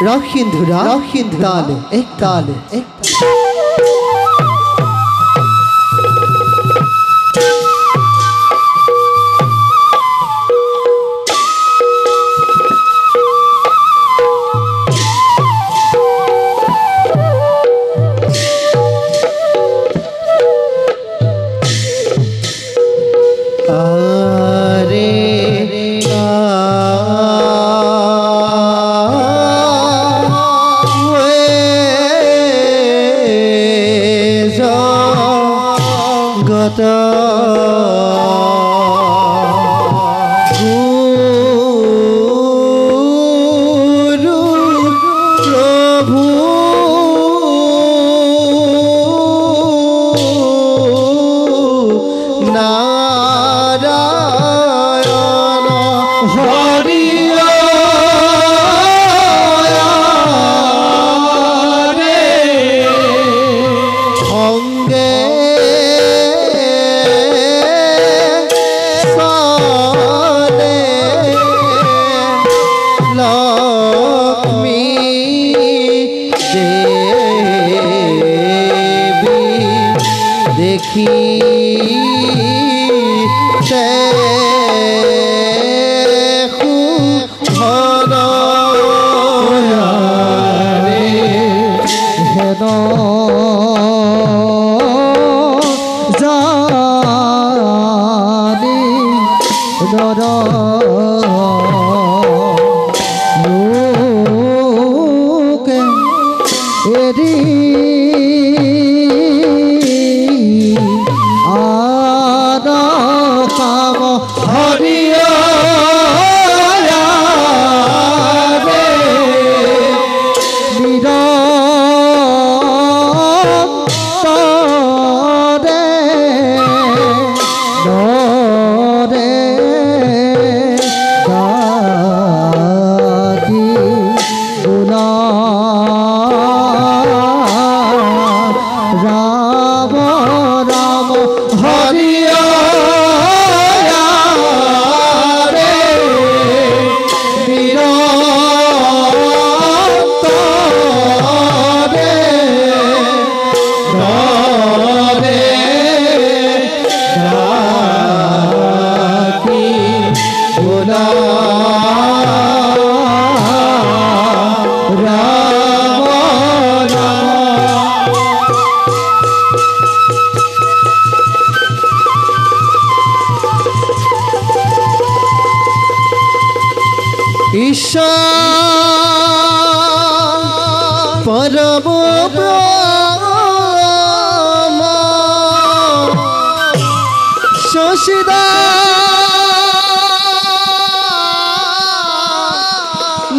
राग सिंधुरा ताले एक ताले एक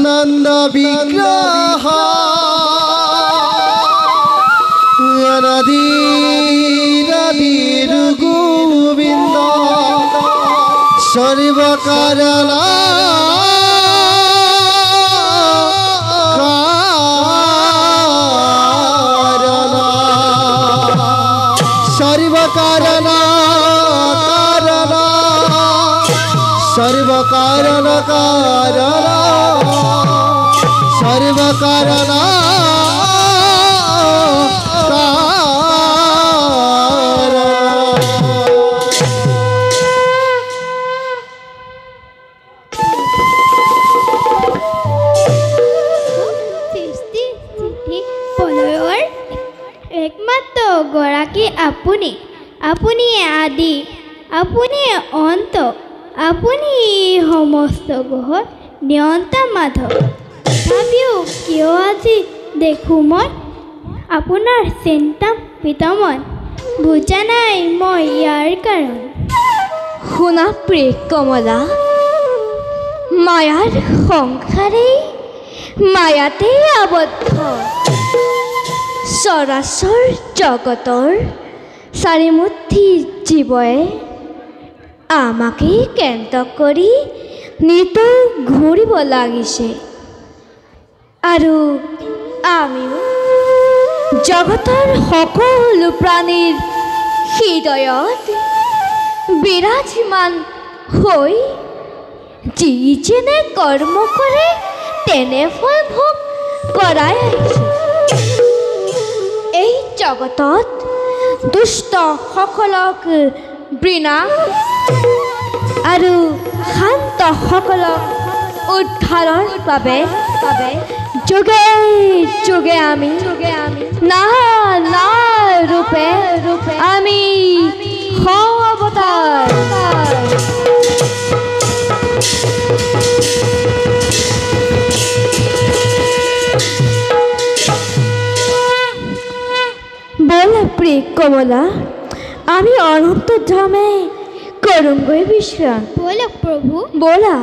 नंद विग्रह अनादिर गोविंद सर्वकारण सर्वकारण सर्वकारण एकमात्र गराकी आपुनी आपुनी आदि आपुनी अंत आपुनी समस्त ग्रहर नियंता माधव तथापिও किय আজি देखो मैं आपुनार चिंता पितमन बुझा नाई मैं यार कारण শুনা প্ৰিয় কমলা মায়াৰ সংসাৰে মায়াতে আবদ্ধ চৰাচৰ জগতৰ চাৰিমুঠি জীৱই আমাকে কেন্দ্ৰ কৰি নিতৌ ঘূৰিব লাগিছে আৰু আমিও জগতৰ সকলো প্ৰাণীৰ হৃদয়ত বিৰাজমান হৈ যি যেনে কৰ্ম কৰে তেনে ফল ভোগ কৰাই আহিছোঁ। এই জগতত দুষ্ট সকলক বিনাশ আৰু শান্ত সকলক উদ্ধাৰৰ বাবে যোগে যোগে আমি না ৰূপে আমি অৱতাৰ বলা প্ৰিয় কমলা, আমি অনন্ত ধামে কৰুঙ্গই বিশ্ৰাম। বলো প্ৰভু। বলা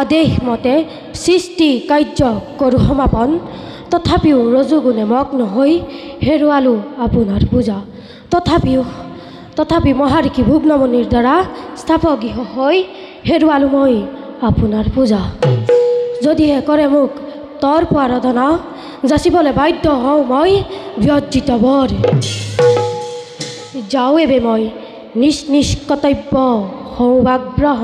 আদেশ মতে সৃষ্টি কাৰ্য কৰোঁ সমাপন, তথাপিও ৰজোগুণে মগ্ন হৈ হেৰুৱালোঁ আপোনাৰ পূজা। তথাপি মহাৰিষি ভুগ্নমণিৰ দ্বাৰা স্থাপগৃহ হৈ হেৰুৱালোঁ মই আপোনাৰ পূজা। যদিহে কৰে মোক তৰ্প আৰাধনা, যাচিবলৈ বাধ্য হওঁ মই ব্যৰ্জিত বৰ। যাওঁ এবে মই নিজ কৰ্তব্য সৌভাগ্ৰহ।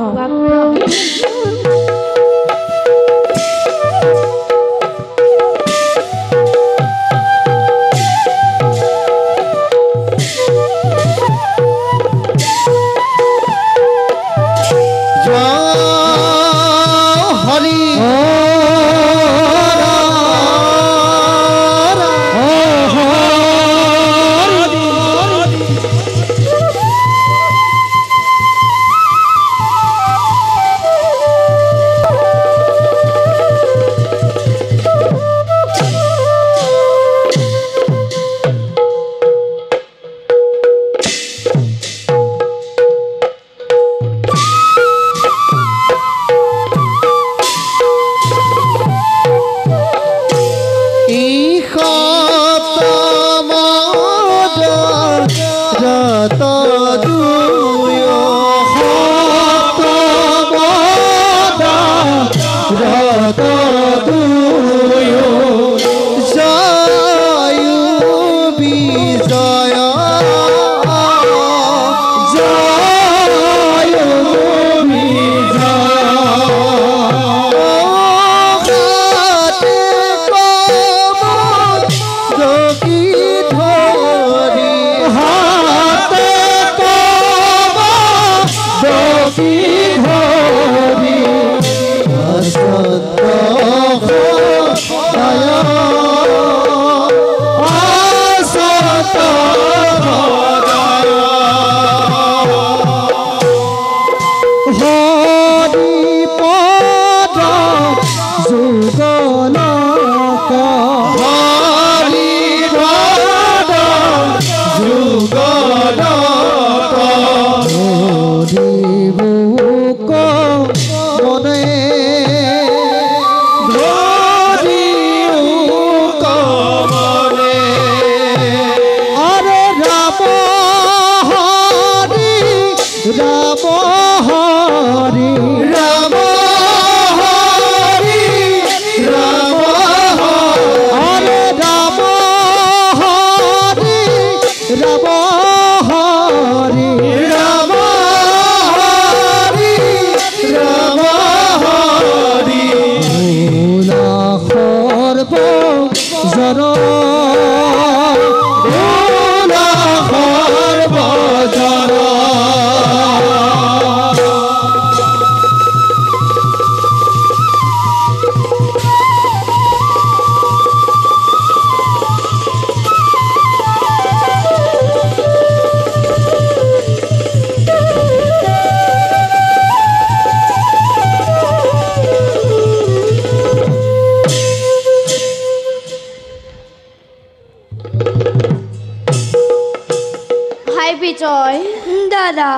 দাদা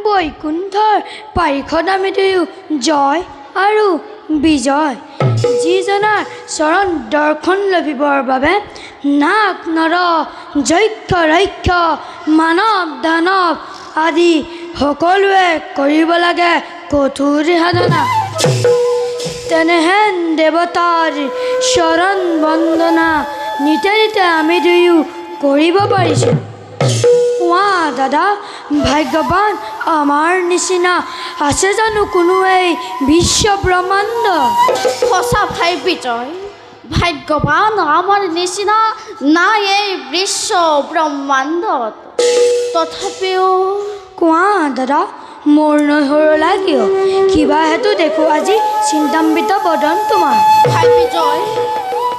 বৈকুণ্ঠৰ পাৰিষদ আমি দুয়ো জয় আৰু বিজয় যিজনাৰ চৰণ দৰ্শন লভিবৰ বাবে নাগ নৰ যক্ষ ৰক্ষ মানৱ দানৱ আদি সকলোৱে কৰিব লাগে কঠোৰ সাধনা তেনেহেন দেৱতাৰ চৰণ বন্দনা নিতে নিতে আমি দুয়ো কৰিব পাৰিছোঁ কোৱা দাদা ভাগ্যৱান আমাৰ নিচিনা আছে জানো কোনো এই বিশ্ব ব্ৰহ্মাণ্ড সঁচা ভাই বিজয় ভাগ্যৱান আমাৰ নিচিনা নাই এই বিশ্ব ব্ৰহ্মাণ্ডত তথাপিও কোৱা দাদা মোৰ নহৰলা কিয় কিবা হেতু দেখো আজি চিন্তাম্বিত বদন তোমাৰ ভাই বিজয়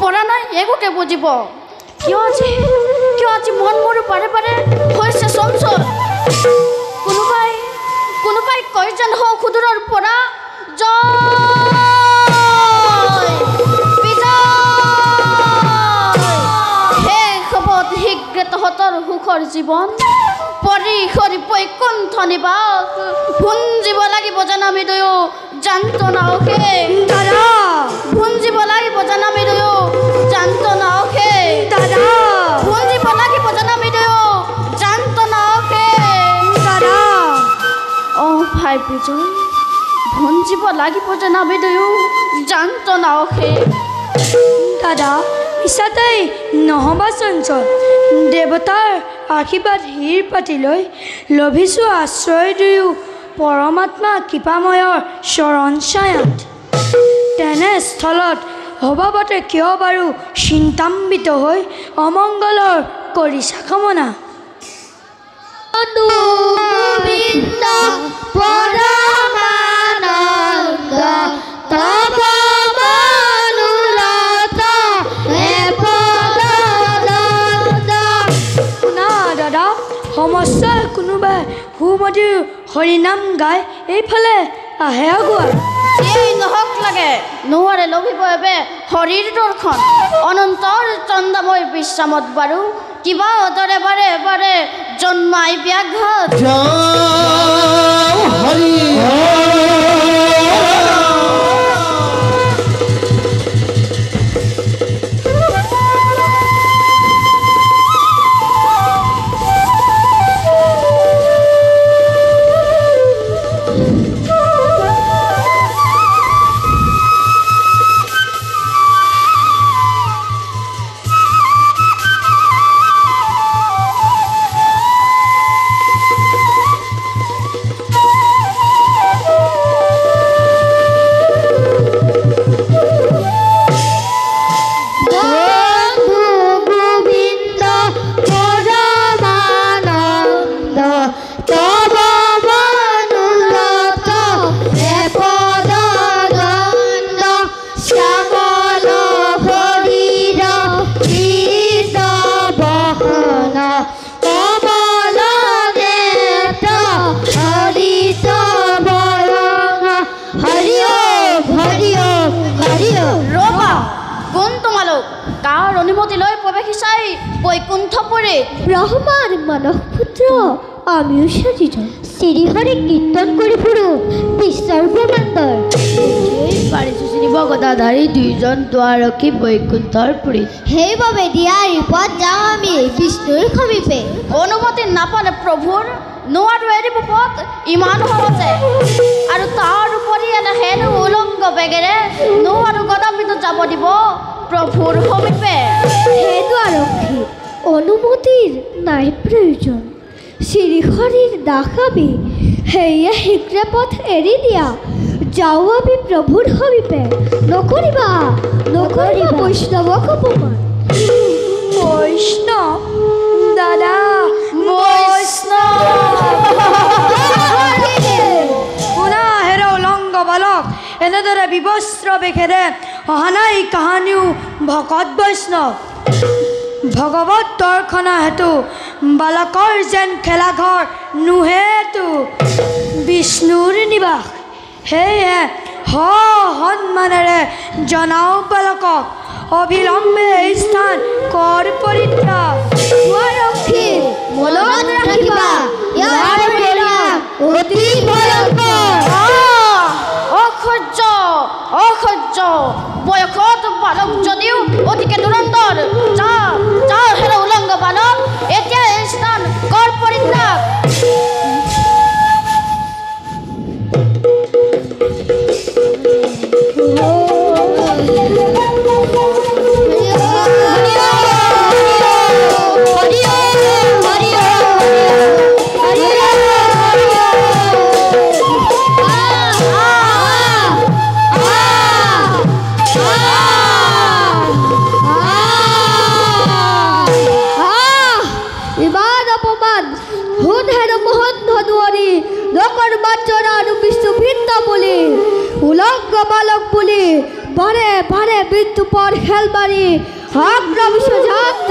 পৰা নাই একোকে বুজিব কিয় আজি মন মোৰ পাৰে পাৰে হৈছে চঞ্চল কোনোবাই কয় যেন হওঁ সুদূৰৰ পৰা জয় বিজয় শেষ হ'ব শীঘ্ৰে তহঁতৰ সুখৰ জীৱন পৰিসৰি বৈকুণ্ঠ নিবাস ভুঞ্জিব লাগিব যেন আমি দুয়ো যন্ত্ৰণা অশেষ দাদা ভুঞ্জিব লাগিব যেন আমি দুয়ো যন্ত্ৰণা অশেষ দাদা ভুঞ্জিব লাগিব যেন আমি দুয়ো যন্ত্ৰণা অশেষ দাদা অঁ ভাই বিজয় ভুঞ্জিব লাগিব যেন আমি দুয়ো যন্ত্ৰণা অশেষ দাদা মিছাতেই নহ'বা চঞ্চল দেৱতাৰ আশীৰ্বাদ হিৰ পাতি লৈ লভিছোঁ আশ্ৰয় দুয়ো পৰমাত্মা কৃপাময়ৰ চৰণ ছায়াত তেনে স্থলত অভাৱতে কিয় বাৰু চিন্তাম্বিত হৈ অমংগলৰ কৰিছা কামনা গোবিন্দ পৰমানন্দ তব মনোৰথ হে পদানন্দ শুনা দাদা সমস্যাৰ কোনোবাই সুমধুৰ হৰিনাম গাই এইফালে আহে আগুৱাই এই নহক লাগে নোৱাৰে লভিব এবে হৰিৰ দৰ্শন অনন্তৰ চন্দাময় বিশ্ৰামত বাৰু কিবা অদৰে বাৰে বাৰে জন্মাই ব্যাঘাত জয় হৰি ব্ৰহ্মাৰ মানস পুত্ৰ আমিও সাজিজন শ্ৰীহৰি কীৰ্তন কৰি ফুৰো বিশ্বৰ ব্ৰহ্মাণ্ডৰ পাৰিছোঁ চিনিব গদাধাৰী দুইজন দুৱাৰকী বৈকুণ্ঠৰ পুৰী সেইবাবে দিয়া ৰূপত যাওঁ আমি বিষ্ণুৰ সমীপে অনুমতি নাপালে প্ৰভুৰ নোৱাৰো এৰিব পথ ইমান সহজে আৰু তাৰ উপৰি এটা হেনো উলংগ বেগেৰে নোৱাৰো গদাবিত যাব দিব প্ৰভুৰ সমীপে সেইটো আৰক্ষী অনুমতিৰ নাই প্ৰয়োজন শ্ৰীহৰিৰ দাস আমি সেয়ে শীঘ্ৰে পথ এৰি দিয়া যাওঁ আমি প্ৰভুৰ সমীপে নকৰিবা বৈষ্ণৱক অপমান বৈষ্ণৱ দাদা বৈষ্ণৱ শুনা হেৰ উলংগ বালক এনেদৰে বিবস্ত্ৰ বেশেৰে অহা নাই কাহানিও ভকত বৈষ্ণৱ ভগৱত দৰ্শনা হেতু বালকৰ যেন খেলাঘৰ নোহেতু বিষ্ণুৰ নিবাস সেয়ে সন্মানেৰে জনাও বালকক অবিলম্বে এই স্থান কৰ পৰিত্ৰাগ মনত ৰাখিবা ইয়াৰ অতি ভয়ঙ্কৰ। অসহ্য অসহ্য বয়সত বালক যদিও অতিকে দুৰন্তৰ। যা যা হেৰ উলংগ বালক, এতিয়া এই স্থান কৰ পৰিত্যাগ। ইমান অপমান হুন হেন মোহন ধনুৱৰী নকৰ মাত্ৰা আৰু বিশ্বভিন্ন বুলি উলংগ বালক বুলি বাৰে বাৰে মৃত্যুপৰ খেল মাৰি আগ্ৰহ বিশ্বজাত।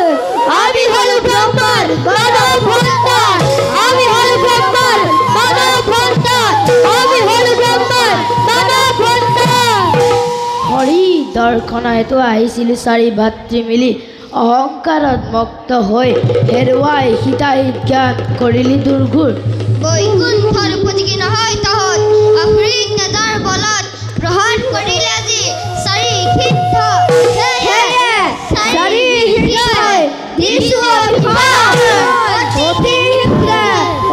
আমি হলো ব্ৰহ্মাৰ মানব সন্তান, আমি হলো ব্ৰহ্মাৰ মানব সন্তান, আমি হলো ব্ৰহ্মাৰ মানব সন্তান। হৰি দৰ্শনায়তো আহিছিলোঁ চাৰি ভাতৃ মিলি, অহংকাৰত মুক্ত হৈ হেৰুৱাই হিতাহিত জ্ঞান কৰিলি দুৰ্ঘুৰ। বৈকুণ্ঠৰ উপযোগী নহয় তহঁত, অপৃত নেতাৰ বলত গ্ৰহণ কৰিলে আজি চাৰি সিদ্ধ। চাৰি সিদ্ধাই দিছো অভিশাপ, অতি শীঘ্ৰে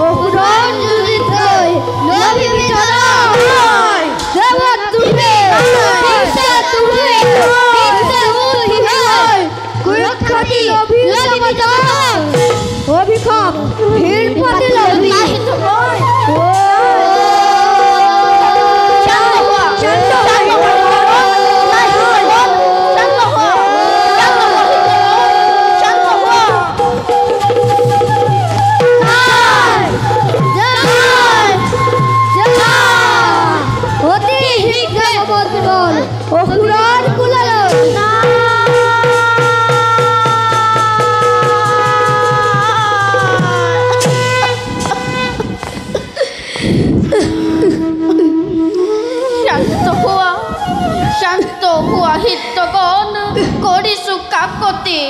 অসুৰৰ জুলিত গৈ লভিবি তনয়। দেৱত তুমি পিছে তুমি পিছে উঠিবই কুৰুক্ষেত্ৰী লভিবি তনয়। অভিশাপ ভিৰ পাতি লভি। অসুৰৰ কুলালৈ শান্ত হোৱা হিতগণ কৰিছো কাকতি।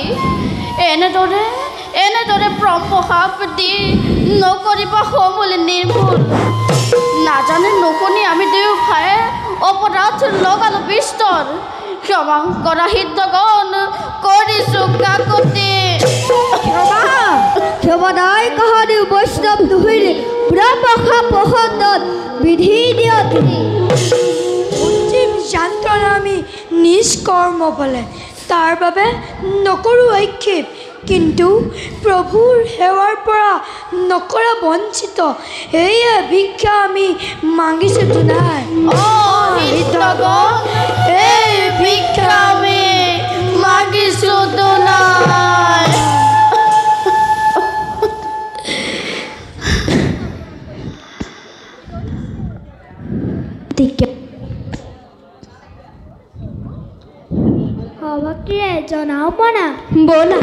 এনেদৰে এনেদৰে ব্ৰহ্মশাপ দি নকৰিবা সমূল নিৰ্মূল। নাজানে নুশুনি আমি দুয়োফালে অপৰাধ লগালো বিস্তৰ। ক্ষমা কৰা হিতগণ কৰিছো কাকতি। ক্ষমতাই কাহানি বৈষ্ণৱ দুহিৰ ব্ৰহ্মশাপ পহন্দত বিধি দিয়ত। অন্তিম যান্ত্ৰণা আমি নিষ্কৰ্ম পালে তাৰ বাবে নকৰোঁ আক্ষেপ, কিন্তু প্ৰভুৰ সেৱাৰ পৰা নকৰা বঞ্চিত এয়া ভিক্ষা আমি মাগিছোঁ দুনাই। হিতগণ এই ভিক্ষা আমি মাগিছো দুনাই। সভাপতিয়ে জনাও পনা ব'লা।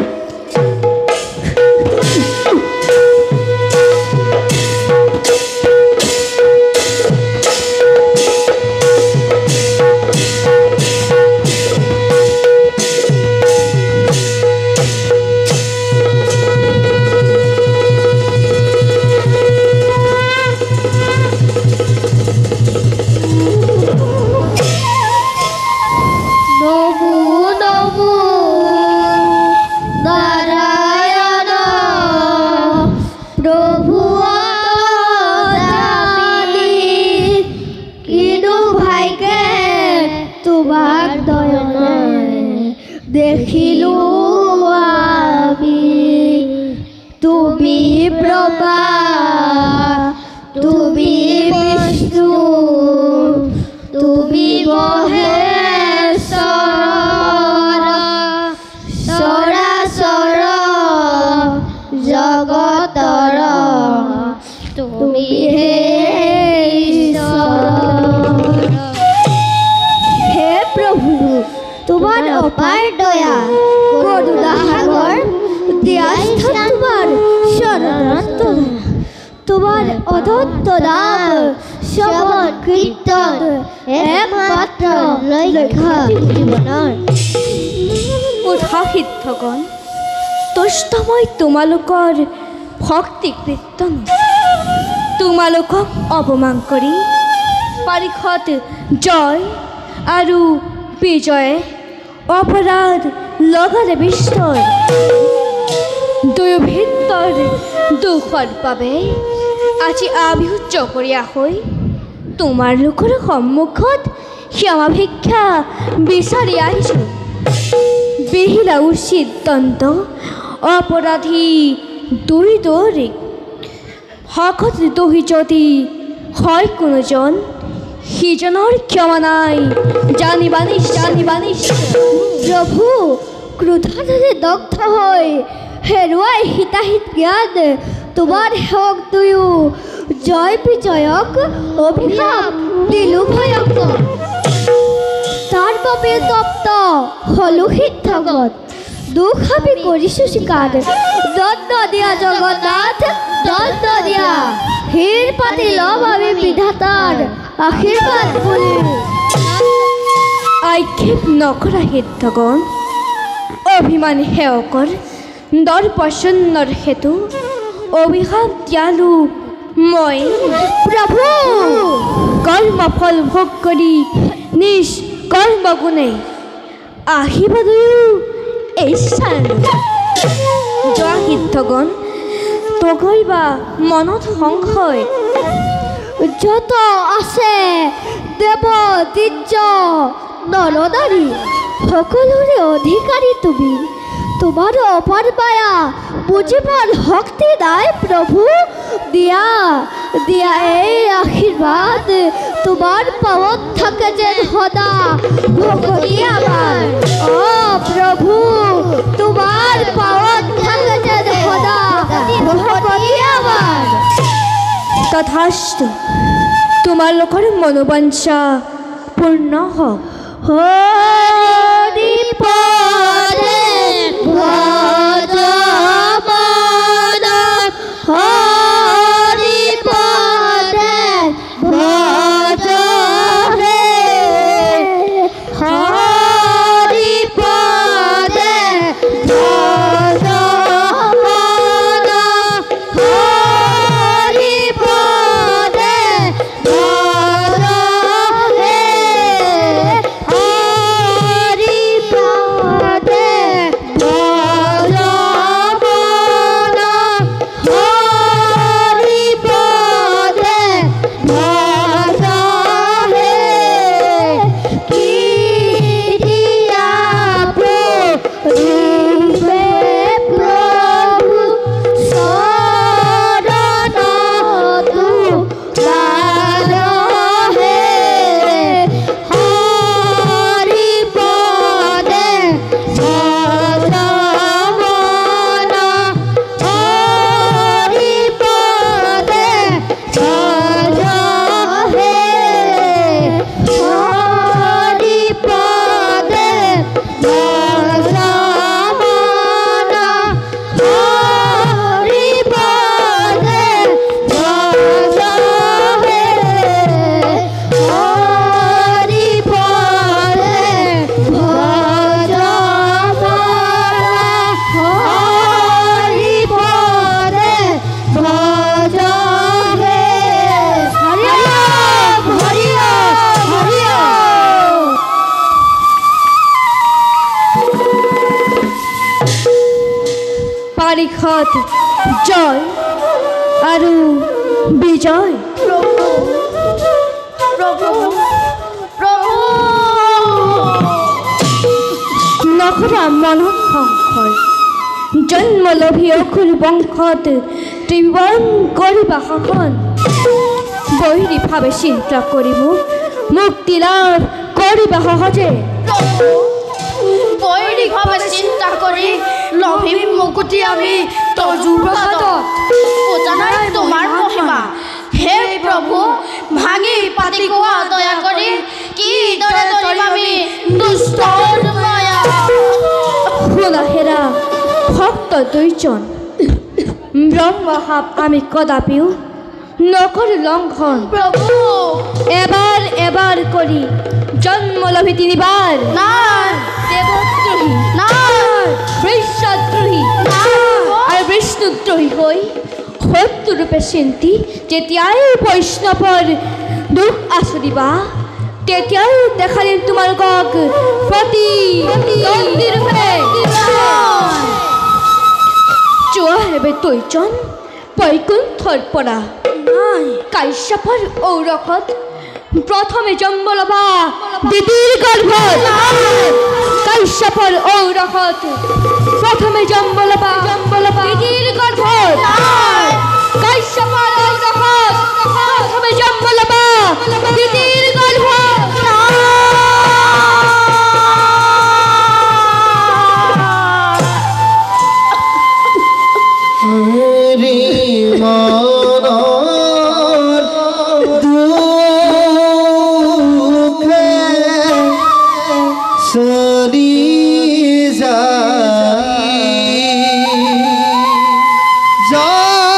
দেখিলো আমি তুমি প্রভা, তুমি বিষ্ণু, তুমি মহেশ্বর, চৰাচৰ জগতৰ তুমি হে হে প্ৰভু। তোমার অপার দয়া করুণা সাগর দিয়াস্থা তোমার শরণার্থ। তোমার অনন্ত নাম শ্রবণ কীর্তন একমাত্র লক্ষ্য জীবনের। উৎসাহিতগণ তুষ্ট মই তোমালোকৰ ভক্তি কীৰ্তন তোমালোকক অপমান কৰি পাৰিষত জয় আৰু বিজয়ে অপৰাধ লগালে বিশ্বৰ দুৰ্ভিত্তৰ দুখৰ বাবে আজি আবিহুচ্চ কৰিয়া হৈ তোমালোকৰ সন্মুখত ক্ষমা ভিক্ষা বিচাৰি আহিছোঁ। বিহিলা উচিত দণ্ড অপৰাধী দুইদৰিক হকত দহি যদি হয় কোনোজন সিজনৰ ক্ষমা নাই জানিবানি প্ৰভু ক্ৰোধাৰে দগ্ধ হৈ হেৰুৱাই হিতাহিত জ্ঞান তোমাৰ সেৱক দুয়ো জয় বিজয়ক অভিশাপ দিলো ভয়ংকৰ তাৰ বাবে তপ্ত হলো সিদ্ধগত দুখ আমি কৰিছোঁ স্বীকাৰ দণ্ড দিয়া জগন্নাথ দণ্ড দিয়া শিৰ পাতি ল'ম আমি বিধাতাৰ আশীৰ্বাদ বুলি আক্ষেপ নকৰা সিদ্ধগণ অভিমানী সেৱকৰ দৰ্পচন্নৰ হেতু অভিশাপ দিয়ালো মই প্ৰভু কৰ্মফল ভোগ কৰি নিজ কৰ্মগুণে আশীৰ্বাদয়ো এই যোৱা সিদ্ধগণ তগৈবা মনত সংশয় যত আছে দেৱ দিৰ্য নৰনাৰী সকলোৰে অধিকাৰী তুমি তোমাৰ অপাৰ মায়া বুজিবৰ শক্তি নাই প্ৰভু দিয়া দিয়া এই আশীৰ্বাদ তোমাৰ পাৱত থাকে যেন সদা ভকতি আমাৰ প্ৰভু তোমাৰ পাৱত থাকে যেন সদা ভকতি আমাৰ তথাস্তু তোমালোকৰ মনোবাঞ্ছা পূৰ্ণ হওক হৰি পদে ভজমান হৰি পদে ভজ হে হৰি পদে ভজমান হৰি পদে ভজ হে হৰি পদে ভজমান হৰি পদে ভজ হে কি দিয়া প্ৰভুৱে প্ৰভু চৰণতো লাল হে হৰি পদে ভজমান হৰি পদে ভজ হে হৰি পদে ভজমান হৰি পদে ভজ হে হৰি পদে ভজমান হৰি পদে ভজ হে হৰি হৰি হৰি পাৰিষত জয় আৰু বিজয় নকৰা মনত সংশয় জন্মলভী অকুল বংশত ত্ৰিভুৱন কৰিবা শাসন বৈৰীভাৱে চিন্তা কৰি মুক্তি লাভ কৰিবা সহজে বৈৰিকভাৱে চিন্তা কৰি লভিম মুকুতি আমি তজুৰ প্ৰসাদত পূজা নাই তোমাৰ মহিমা হে প্ৰভু ভাঙি পাতি কোৱা দয়া কৰি কিদৰে ধৰিম আমি দুষ্টৰ মায়া শুনা হেৰা ভক্ত দুইজন ব্ৰহ্মসাপ আমি কদাপিও নকৰো লংঘন প্ৰভু এবাৰ এবাৰ কৰি জন্মলভী তিনিবাৰ নাই দেৱদ্ৰোহী নাই বৈশ্যদ্ৰোহী আৰু বিষ্ণুদ্ৰোহী হৈ শত্ৰুৰূপে চিন্তি যেতিয়াই বৈষ্ণৱৰ দুখ আচৰিবা তেতিয়াই দেখা দিম তোমালোকক প্ৰতিদ্বন্দ্বীৰূপে যোৱা হেবে তৈজন বৈকুণ্ঠৰ পৰা কাশ্যপৰ ঔৰসত প্ৰথমে জন্ম ল'বা দিদিৰ গৰ্ভত কাশ্যপৰ ঔৰসত প্ৰথমে জন্ম ল'বা দিদিৰ গৰ্ভত কাশ্যপৰ ঔৰসত প্ৰথমে জন্ম ল'বা দিদিৰ গৰ্ভত जा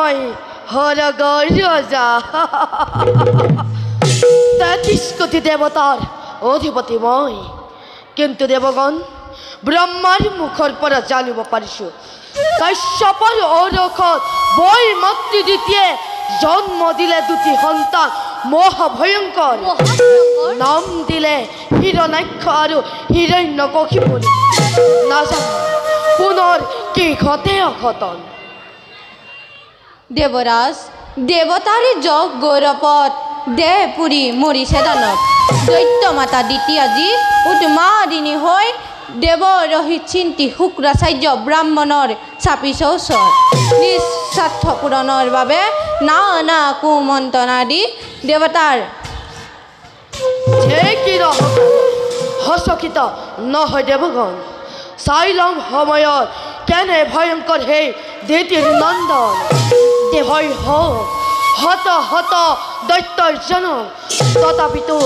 মই হৰগৰ ৰজা ৩৩ কোটি দেৱতাৰ অধিপতি মই কিন্তু দেৱগণ ব্ৰহ্মাৰ মুখৰ পৰা জানিব পাৰিছোঁ কাশ্যপৰ ঔৰসত বৈ মাতৃ দ্বিতীয়ে জন্ম দিলে দুটি সন্তান মহাভয়ংকৰ নাম দিলে হিৰণ্যাক্ষ আৰু হিৰণ্যকশিপু নাজানো পুনৰ কি ঘটে অঘটন দেৱৰাজ দেৱতাৰে যগ গৌৰৱত দেহ পুৰি মৰিছে দানত দৈত্য মাতা দ্বিতীয়াজী উন্মাদিনী হৈ দেৱ ৰহিত চিন্তি শুক্ৰাচাৰ্য ব্ৰাহ্মণৰ চাপিছ ওচৰ নিজ স্বাৰ্থ পূৰণৰ বাবে নানা কুমন্ত্ৰণা দি দেৱতাৰ হচকিত নহয় দেৱগণ চাই ল'ম সময়ত কেনে ভয়ংকৰ সেই দ্বিতীয় নন্দন দেহই হত হত দৈত্যৰ জনম তথাপিতো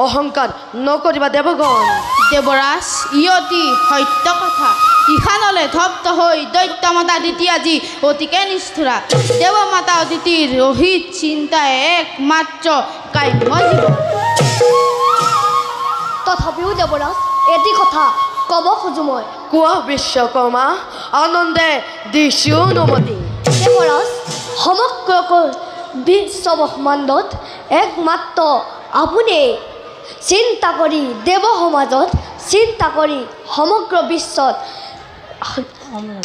অহংকাৰ নকৰিবা দেৱগণ দেৱৰাজ ই অতি সত্য কথা ইখানলৈ ধপ্ত হৈ দৈত্য মাতা দ্বিতীয়াজী অতিকে নিষ্ঠুৰা দেৱ মাতা অতিথিৰ ৰহিত চিন্তাই একমাত্ৰ কাম্য জীৱন তথাপিও দেৱৰাজ এটি কথা ক'ব খোজোঁ মই কোৱা বিশ্বকৰ্মা আনন্দে দিছোঁ অনুমতি দেৱৰাজ সমগ্ৰ বিশ্ব ব্ৰহ্মাণ্ডত একমাত্ৰ আপুনি চিন্তা কৰি দেৱ সমাজত চিন্তা কৰি সমগ্ৰ বিশ্বত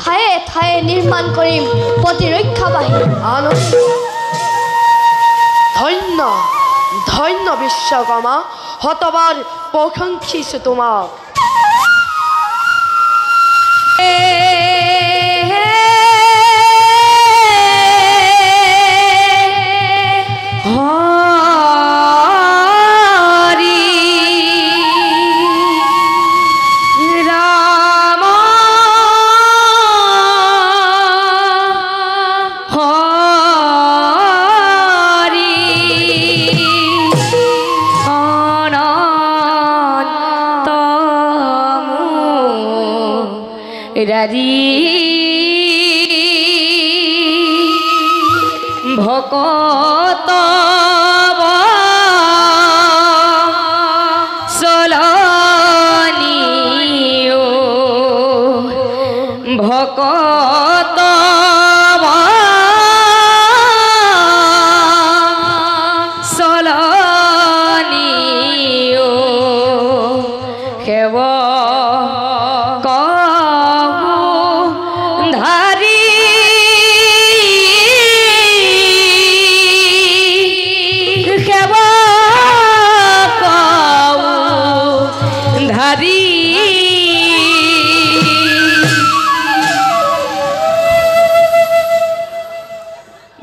ঠায়ে ঠায়ে নিৰ্মাণ কৰিম প্ৰতিৰক্ষা বাহিনী ধন্য ধন্য বিশ্বকৰ্মা শতবাৰ প্ৰশংসিছোঁ তোমাক ভকত চলনি ভকত চলনি সেৱ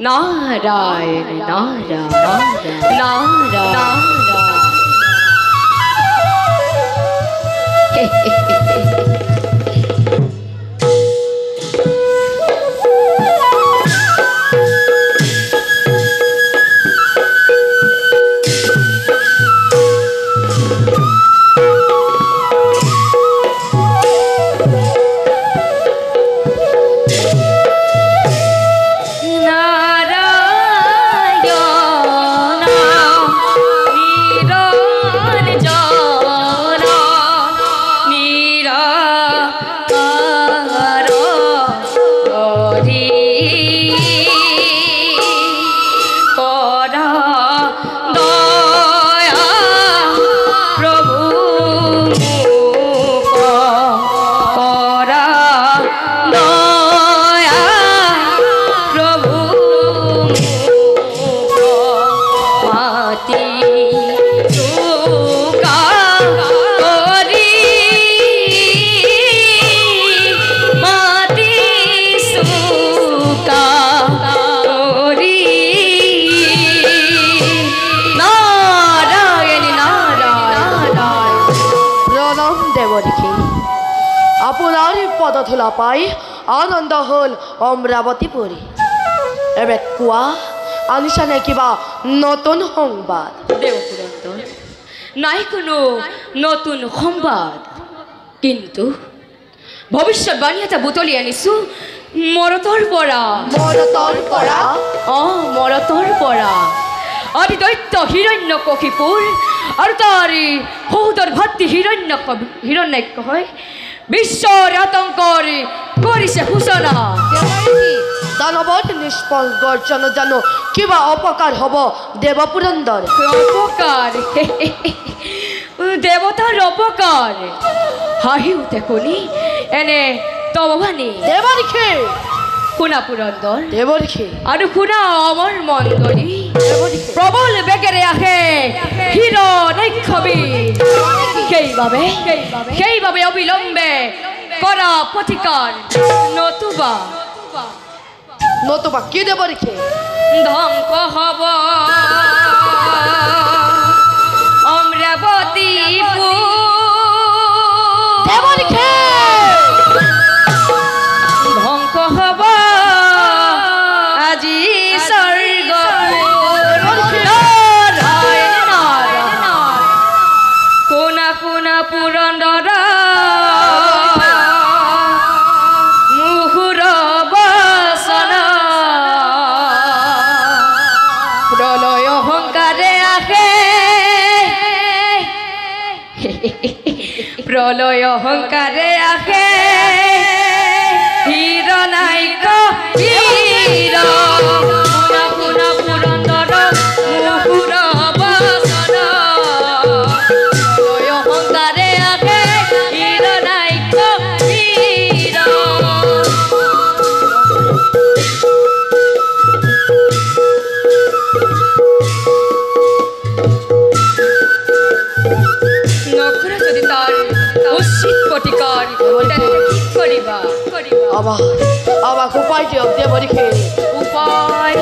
নাৰায়ণ নাৰায়ণ নাৰায়ণ পদধূলা পাই আনন্দ হল অমৰাবতী পুৰী এবে কোৱা আনিছানে কিবা নতুন সংবাদ দেৱপুৰন্দৰ নাই কোনো নতুন সংবাদ কিন্তু ভৱিষ্যতবাণী এটা বুটলি আনিছোঁ মৰতৰ পৰা মৰতৰ পৰা আদি দৈত্য হিৰণ্যকশিপুৰ আৰু তাৰ সহোদৰ ভাতৃ হিৰণ্যাক্ষ হয় বিশ্বৰ আতংকৰ কৰিছে সূচনা। দানৱৰ নিষ্ফল গৰ্জন জানো কিবা অপকাৰ হ'ব দেৱপুৰন্দৰ? অপকাৰ দেৱতাৰ অপকাৰ হাঁহি উঠে শুনি এনে তমভানী দেৱৰ্ষি শুনা পুৰন্দৰ দেৱৰ্ষি আৰু শুনা অমৰ মণ্ডলী প্ৰবল বেগেৰে আহে হিৰণ্যাক্ষবি সেইবাবে অবিলম্বে কৰা প্ৰতিকাৰ নতুবা কি দেৱৰ্ষি ধ্বংস হব অমৰাৱতী ধ্বংস হব আজি স্বৰ্গ শুনা শুনা পুৰন্দৰ মুহুৰ বচন প্ৰলয় অহংকাৰে আহে প্ৰলয় অহংকাৰে আহে হিৰণ্যাক্ষ শুনা শুনা পুৰন্দৰ মুহুৰ বচন প্ৰলয় অহংকাৰে আহে হিৰণ্যাক্ষ নকৰা যদি তাৰ উচিত প্ৰতিকাৰ তেন্তে কি কৰিবা আমাক উপায় দিয়ক দেৱৰ্ষি উপায়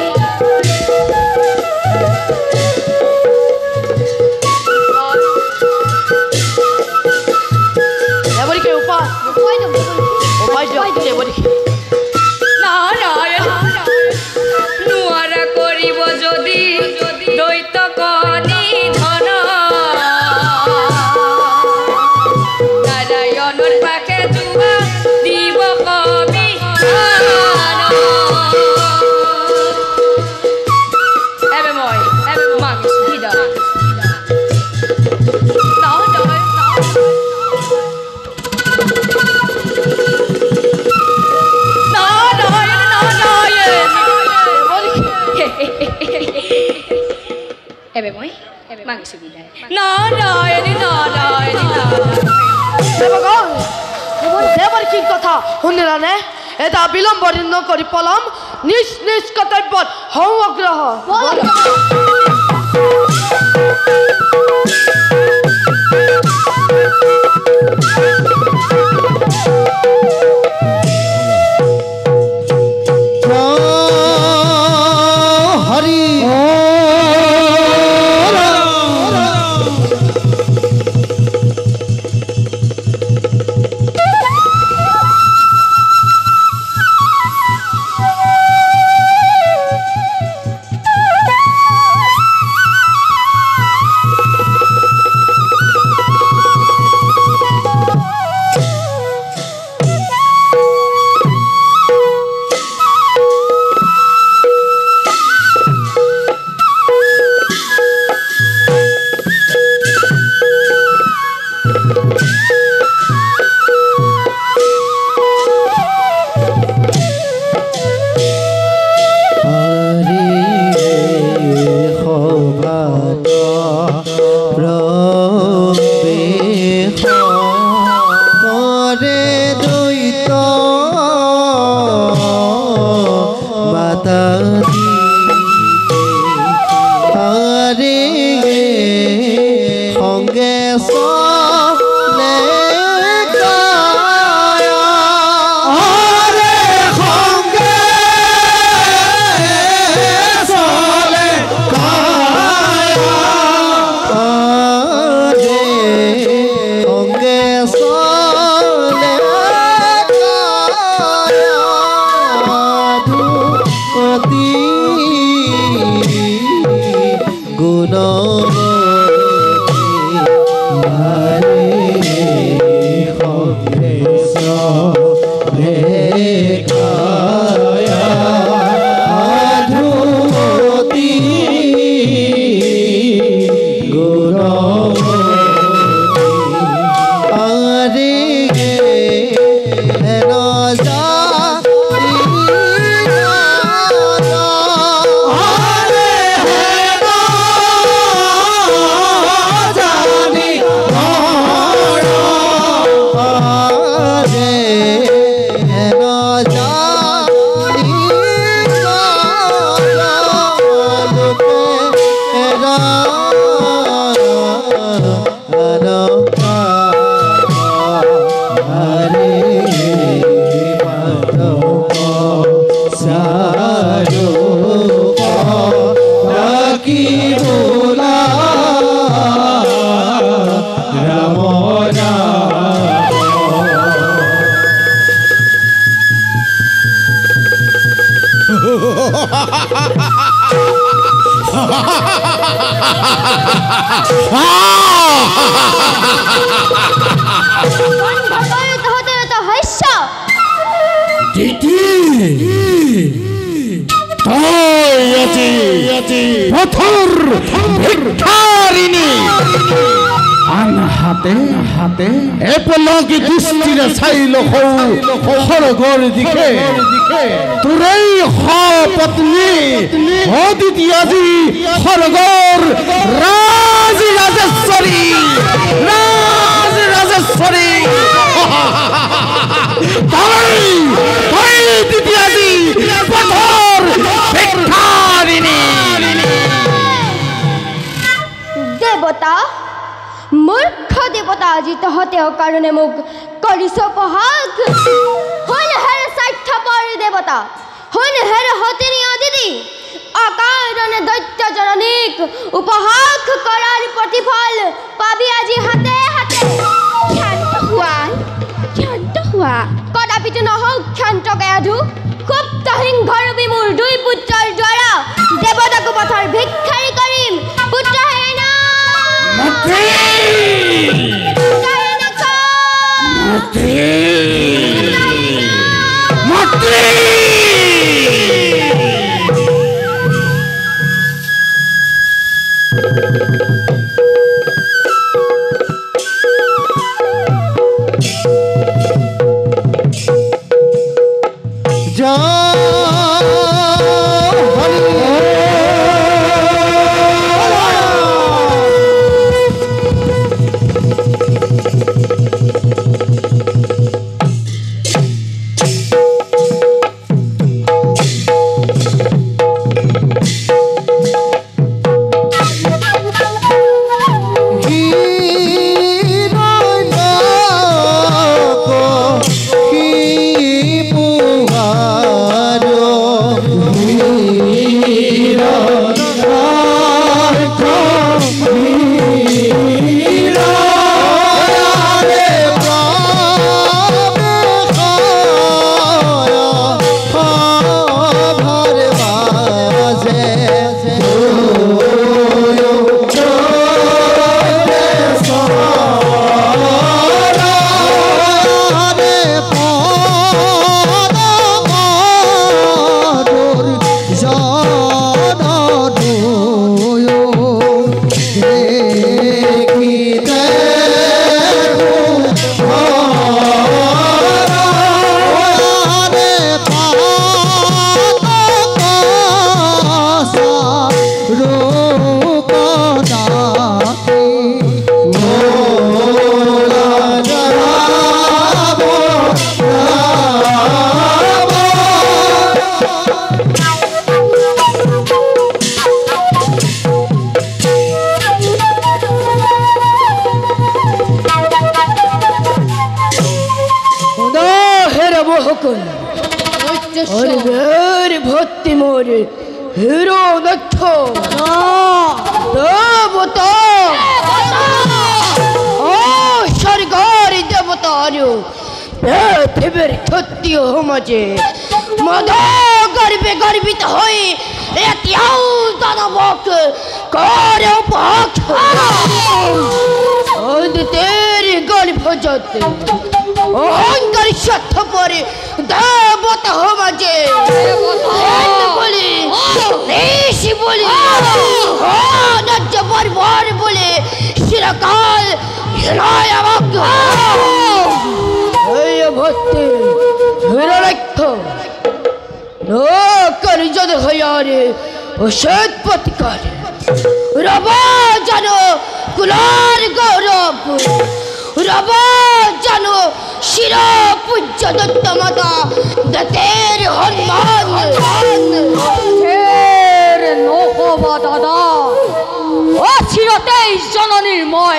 দেৱৰ্ষি উপায় দিয়ক দেৱৰ্ষি নাৰায়ণ নোৱাৰা কৰিব যদি দৈত্য নিধন নাৰায়ণৰ পাশে যোৱা দিব কবি এবে মই মাগিছো হৃদয় এবে মই মাগিছো বিদায় নাৰায়ণী দেৱৰ্ষিৰ কথা শুনিলানে? এটা বিলম্ব নকৰি পলম নিজ নিজ কৰ্তব্যত হওঁ অগ্ৰহ। হরি Hare হাতে এপলকি দৃষ্টিরে চাইল খড়গর দিকে তোরেই পত্নী অদিতি আজি খড়গর রাজেশ্বরী দিদি আজি পথর ভিক্ষারিণী দেবতা মূর্খ দেবতা আজি তহঁতেও কাৰণে মোক কৰিছ পহাগ হ'ল হেৰ স্বাৰ্থপৰ দেৱতা হ'ল হেৰ হতিনী অদিতি অকাৰণে দৈত্য জননীক উপহাস কৰাৰ প্ৰতিফল পাবি আজি হাতে হাতে ক্ষান্ত হোৱা কদাপিতো নহওক ক্ষান্ত গয়াধু ক্ষুব্ধ সিংহৰূপী মোৰ দুই পুত্ৰৰ দ্বাৰা দেৱতাকো পথৰ ভিক্ষাৰী কৰিম পুত্ৰহীন ভক্তি মোরে হিরো নক্ষ দেবতা ও স্বর্গরি দেবতারু পৃথিবীর ক্ষত্রিয় সমাজে মদ গর্বে গর্বিত হয়ে এতিয়াও দানবক করে উপহাস অদিতের গর্ভজাতে অহংকার স্বার্থ পরে দেবতা সমাজে বলে ঋষি বলে অনার্য বর্বর বলে চিরকাল হিরায় আমাকে এই ভক্তি হিরলক্ষ নকর যদ হয়ারে অসৎ প্রতিকার রবা জানো কুলার গৌরব রবা জানো শির পূজ্য দত্ত মাতা দতের হনুমান নহবা দাদা অচিৰতেই জননীৰ মই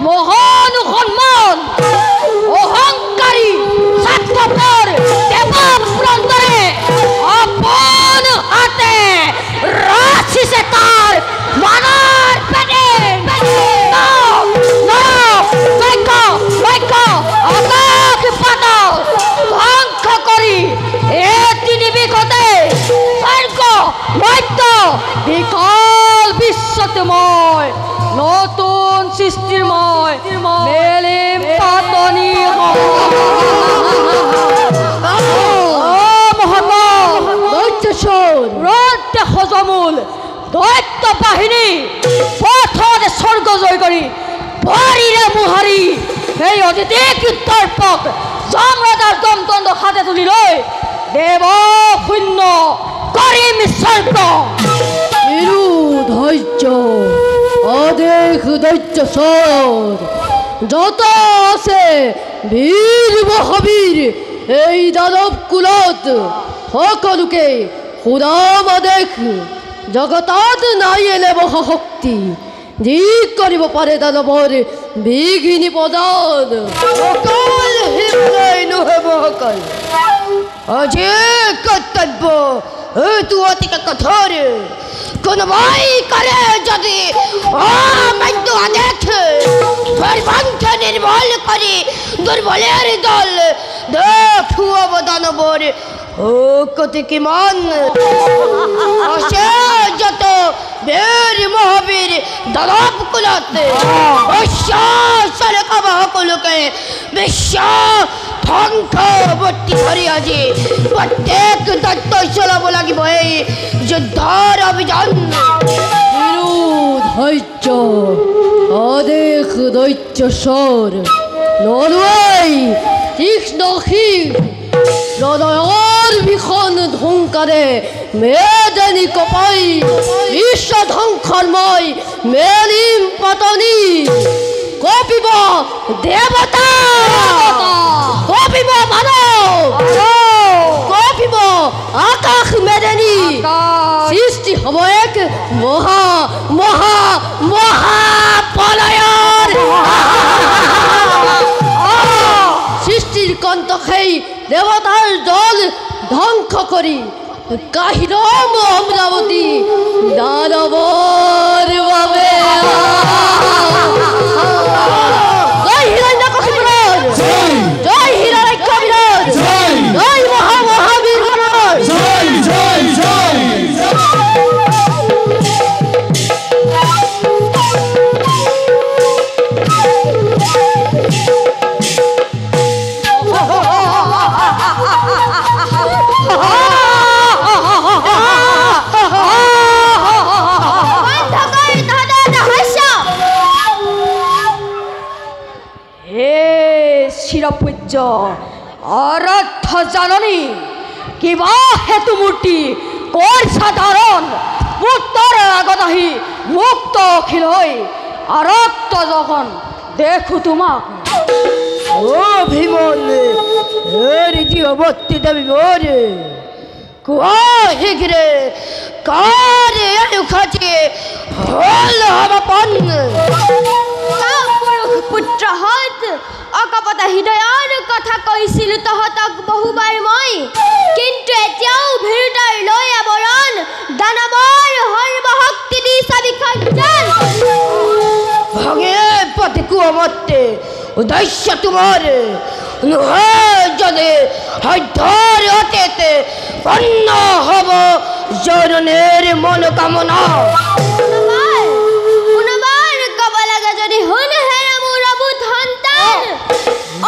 মহান সন্মান অহংকাৰী স্বাৰ্থপৰ দেৱপ্ৰান্তৰে আপন হাতে ৰাখিছে তাৰ মানৰ পেটে আকাশ পাতাল ধ্বংস কৰি এটি নিমিষতে স্বৰ্গ মধ্য বিকল বিশ্বতে মই নতুন সৃষ্টিৰ মই মেলিম পাতনি দৈত্য সজমূল দৈত্য বাহিনী পথতে স্বৰ্গ জয় কৰি বাৰীৰে মোহাৰি সেই অতিথিক দৰ্পক যমৰাজাৰ দমদণ্ড হাতে তুলি লৈ দেৱ শূন্য কৰিম স্বৰ্গ ধৈৰ্য অদেশ দৈত্য স্বৰ যত আছে বীৰ মহাবীৰ এই দানৱ কুলত সকলোকে সুদাম আদেশ জগতত নাই এনে মহাশক্তি যি কৰিব পাৰে দানৱৰ বিঘিনি প্ৰদান অকল হিমলৈ নহব অকল আজি কৰ্তব্য এইটো অতিকে কঠোৰ কোনোবাই কৰে যদি অমান্য আদেশ সৰ্বাংশ নিৰ্বল কৰি দুৰ্বলেৰ দল দেখুৱাব দানৱৰ কতি কিমান আছে যত বীৰ মহাবীৰ দানৱ কুলত সৰকাব সকলোকে বিশ্ব ধ্বংসৱৰ্তী কৰি আজি প্ৰত্যেক দৈত্যই চলাব লাগিব এই যুদ্ধৰ অভিযান ধৈৰ্য অদেশ দৈত্য স্বৰ নলুৱাই তীক্ষ্ণ শিৰ হৃদয়ৰ ভীষণ ধ্বংকাৰে মেদানি কপাই বিশ্ব ধ্বংসৰ মই মেলিম পাতনি কপিব দেৱতা কপিব মানৱ কপিব আকাশ মেদানি সৃষ্টি হ'ব এক মহা মহা মহা প্ৰলয়ৰ সৃষ্টিৰ কন্ত সেই দেৱতাৰ দল ধ্বংস কৰি কাহিৰম অমৰাৱতী দানৱৰ বাবে জয় হিৰণ্যকশিপুৰৰ জয় হিৰণ্যকশিপুৰৰ জয় মহামহাবীৰগণৰ জয় জয় জয় চিৰপূজ্য আৰাধ্য জাননী কিবা হেতু মূৰ্তি কৰিছা ধাৰণ মুক্তৰ আগত আহি মুক্ত অখিল হৈ আৰক্ত যখন দেখো তোমাক ও ভীমন এৰিতি অবত্তি দেবী মোৰে কোয়া হিগৰে কাৰে আয়ুখাচে হল হবাপন পুত্ৰ হত অকপত হৃদয়ৰ কথা কৈছিলো তহঁতক বহুবাৰ মই কিন্তু এতিয়াও ভিৰতাৰ লৈ আৱৰণ দানৱৰ সৰ্বশক্তি দি চাবিখান ভঙে পতিকু অমত্তে উদ্দেশ্য তোমাৰ নহয় যদি সত্যৰ অতেতে পন্ন হ'ব জননীৰ মনোকামনা পুনবাৰ ক'ব লাগে যদি শুন হেৰা মোৰ অবুধ সন্তান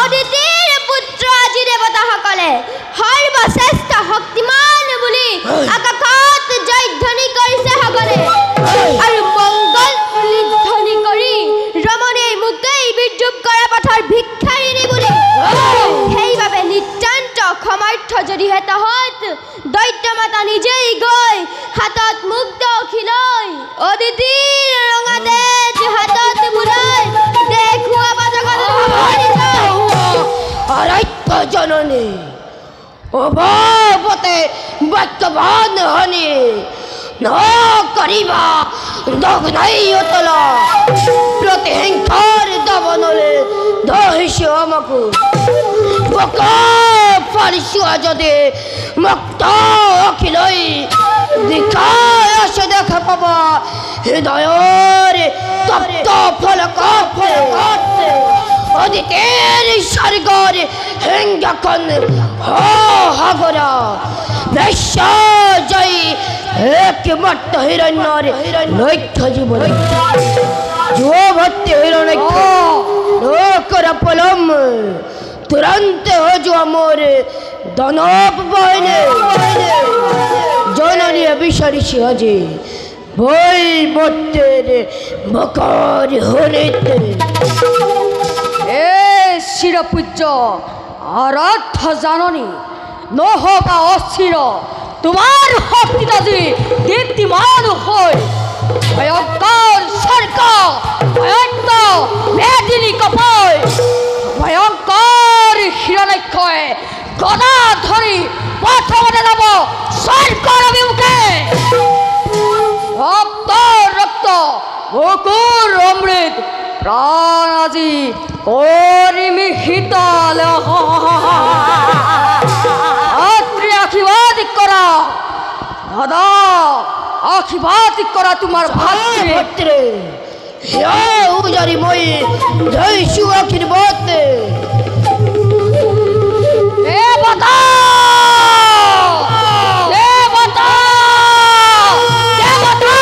অদিতিৰ পুত্ৰ আজি দেৱতাসকলে সৰ্বশ্ৰেষ্ঠ শক্তিমান বুলি আকাশত জয়ধ্বনি কৰিছে সকলে আৰু মংগল ধ্বনি কৰি ৰমণীয়ে মোকেই বিদ্ৰুপ কৰা পথৰ ভিক্ষাৰিণী বুলি সেইবাবে নিতান্ত সমৰ্থ যদিহে তহঁত দৈত্য মাতা নিজেই গৈ হাতত মুক্ত অখিলৈ অদিতিৰ ৰঙা তেজ হাতত বুলাই দেখুৱাব আৰাধ্য জননী অভাৱতে বাক্যবান হনি ন কৰিবা দগ্নাই অতল প্রতিহিংসার দাবনলে দহিস আমাকে বক পারিসুয়া যদি মুক্ত অখিলই দেখায় আসে দেখা পাবা হৃদয়ের তপ্ত ফলক ফলকাতে অদিতের স্বর্গর হিংগকন হাগরা বিশ্ব জয় একমাত্র হিরণ্যর নৈক্য জীবন যুব ভক্তি হিরণ্য লোকর পলম तुरंत हो जो अमोर दानव बहने जननी अभिषरी हजे भोल मोटेर बकार होने এ শিরপূজ্য আরাধ্য জাননী নহবা অস্থির তোমার শক্তিটা যে দীপ্তিমান হয় ভয়ঙ্কর স্বর্গ ভয়ন্ত মেদিনী কপায় ভয়ঙ্কর হিরণ্যক্ষয় গদা ধরি প্রথমে যাব স্বর্গর অভিমুখে রক্ত রক্ত মুকুর অমৃত প্রাণ আজি করিমি শীতল আশীর্বাদ করা দাদা আশীর্বাদ করা তোমার ভাতৃ উজারি মই জয় সুখির বতে দেবতা দেবতা দেবতা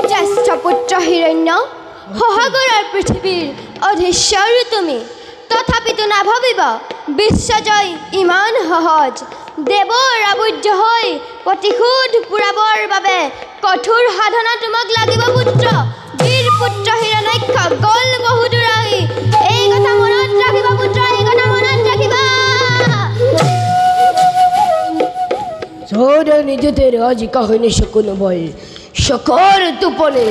জ্যেষ্ঠ পুত্ৰ হিৰণ্য সহাগৰৰ পৃথিৱীৰ অধীশ্বৰ তুমি তথাপিতো নাভাবিব বিশ্বজয় ইমান সহজ দেৱৰ আবদ্ধ হৈ প্ৰতিশোধ পুৰাবৰ বাবে কঠোৰ সাধনা তোমাক লাগিব পুত্ৰ বীৰ পুত্ৰ হিৰণ্যক্ষ গ'ল বহুদূৰ আহি এই কথা মনত ৰাখিবা পুত্ৰ এই কথা মনত ৰাখিবা जोर निजते राज कहने शकुन भय शकर तुपने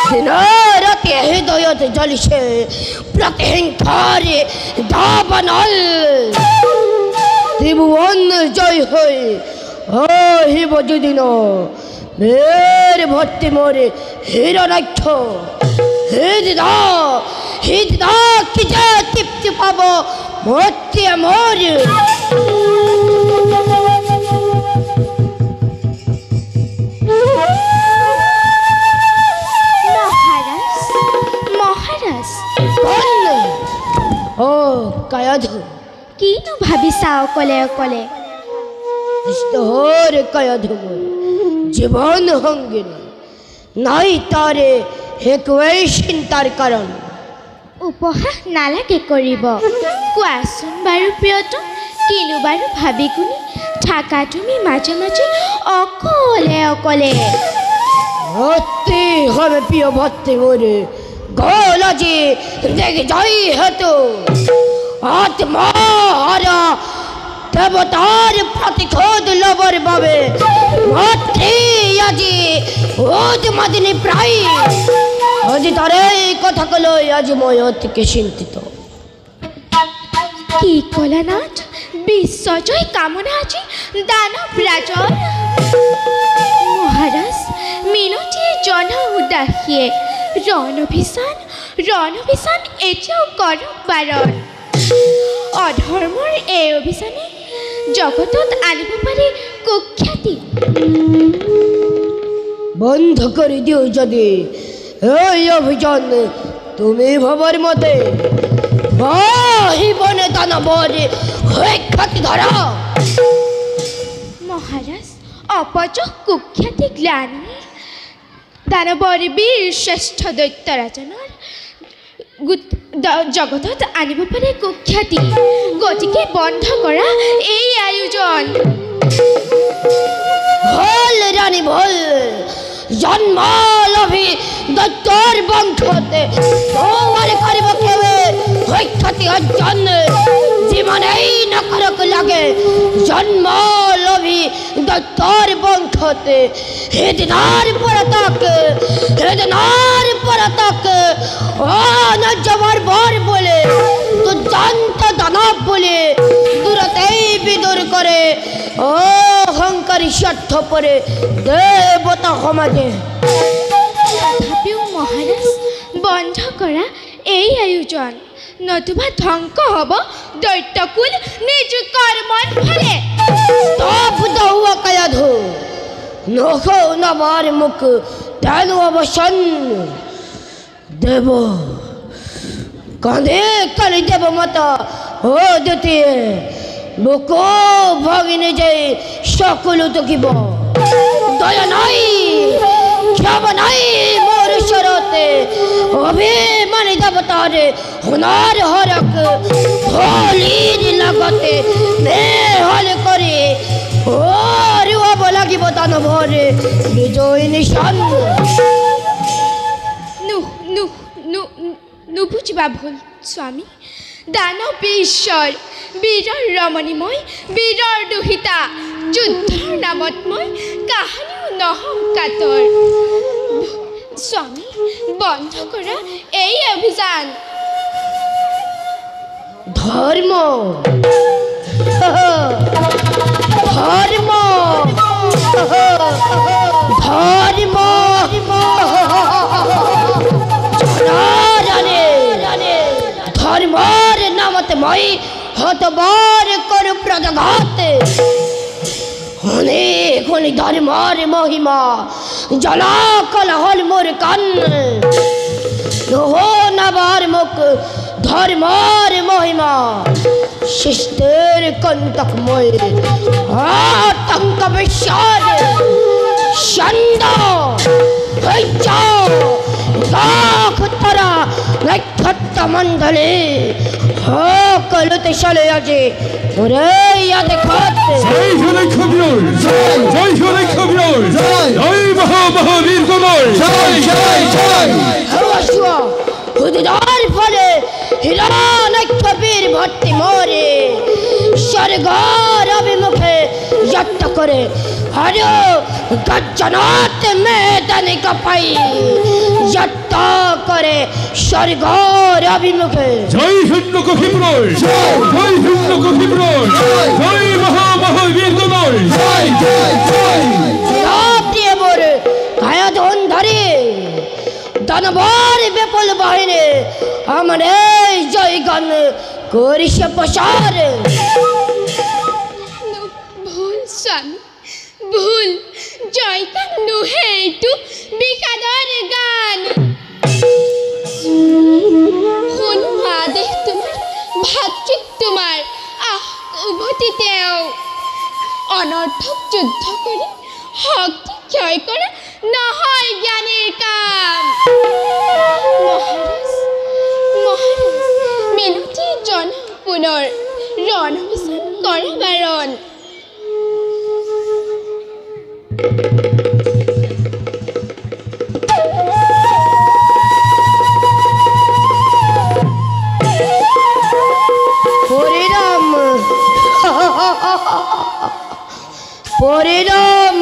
दिनारात हृदयत जलिसे प्रतिहिंसार दाबनल त्रिभुवन जय होय हि बजुदिन मेर भक्ति मोरे हिरण्यक्ष हृदय कि जे तृप्ति पाब भक्ति मोर কিনো ভাবিছা অকলে অকলে জীবন সঙ্গিনী নাই তারে একোৱেই চিন্তাৰ কাৰণ উপহাস নালাগে কৰিব কোৱাচোন বাৰু প্ৰিয়তম কিনো বাৰু ভাবি গুণি থাকা তুমি মাজে মাজে অকলে অকলে অতি হবে প্ৰিয় ভক্তি মোরে গল আজি দেখ যাই হেতু আত্মহারা দেবতার প্রতিশোধ লবর বাবে মাতৃ আজি ওদ মদিনী প্রায় আজি তারে কথা কলৈ আজি মই অতিকে চিন্তিত কি কলা নাথ বিশ্বজয় কামনা আজি দানৱ ৰাজৰ মহাৰাজ মিনতি জন উদাসীয়ে ৰণ অভিযান এতিয়াও কৰক বাৰণ অধৰ্মৰ এই অভিযানে জগতত আনিব পাৰি কুখ্যাতি বন্ধ করে দিও যদি এই অভিযান তুমি ভাবার মতে বনে দানবর হয়ে খ্যাতি ধরা মহারাজ অপচক কুখ্যাতি গ্লানি দানৱৰ বীৰ শ্ৰেষ্ঠ দৈত্যৰাজনৰ জগতত আনিব পাৰে কুখ্যাতি গতিকে বন্ধ কৰা এই আয়োজন ভল ৰানী ভল জন্মালভি দৈত্যৰ বংশতে তোমাৰ কৰিব কেবে খ্যাতি অৰ্জন জীবনেই নকৰক লাগে জন্মালভি দৈত্যৰ বংশতে হেদিনার পরতক ও নজবার বর বলে তো জানত দানব বলে দূরতেই বিদুর করে অহংকারী স্বার্থপরে দেবতা সমাজে। তথাপিও মহারাজ বন্ধ কৰা এই আয়োজন, নতুবা ধ্বংস হ'ব দৈত্যকুল নিজ কৰ্মৰ ফলে। তপ দহুয়া কায়াধো নখ নবার মুখ তেলু অবসন দেব কাঁধে কালি দেব মাতা ও দিতে বুক ভগিনে যাই সকল তকিব দয়া নাই ক্ষমা নাই মোর শরতে অভিমানী দেবতারে হুনার হরক হোলির লাগতে নেহল করে ওরে অব লাগিব দানবরে বিজয় নিশান। নুবুজিবা ভুল স্বামী, দানৱ ঈশ্বৰ বীৰৰ ৰমণীময় বীৰৰ দুহিতা, যুদ্ধৰ নামত মই কাহানিও নহওঁ কাতৰ। স্বামী বন্ধ কৰা এই অভিযান। ধর্ম ধর্ম ধর্ম ধর্মর নামতে মই হতবার করু প্রজঘাত অনেক ধর্মর মহিমা জলা কলা হল মোর কান লোহ নাবার মুখ ধর্মর মহিমা শিষ্টের কন্তকময় আতঙ্ক বিস্বাদ চন্দ লাখ তারা নক্ষত্র মন্ডলে সকলতে চলে আছে ওরে দেখত জয় হলে খবর জয় হলে খবর জয় মহাবীর কুমার জয় জয় জয় হওয়া হুদার ফলে হিরান কবির ভর্তি মোরে স্বর্গর অভিমুখে যাত্রা করে হর গজ্জনাত মেদানে কপাই যাত্রা করে স্বর্গর অভিমুখে জয় হিন্দ কবির জয় হিন্দ কবির জয় মহাবীর কুমার জয় জয় জয় প্রিয় মোর কায়া ধন ধরে দানবর বিপুল বাহিনী আমার এই জয়গান করিস প্রসার। ভুল স্বামী ভুল, জয়গান নুহে এইটো বিকাদৰ গান। শুনো আদেশ তোমাৰ ভাতৃক তোমাৰ আহ উভতি তেওঁ অনৰ্থক যুদ্ধ কৰি শক্তি ক্ষয় কৰা নহয় জ্ঞানীৰ কাম। মহাৰাজ মহাৰাজ মিনতি জনা পুনৰ ৰণবিচাৰ কৰা বাৰণ। পরিণাম পরিণাম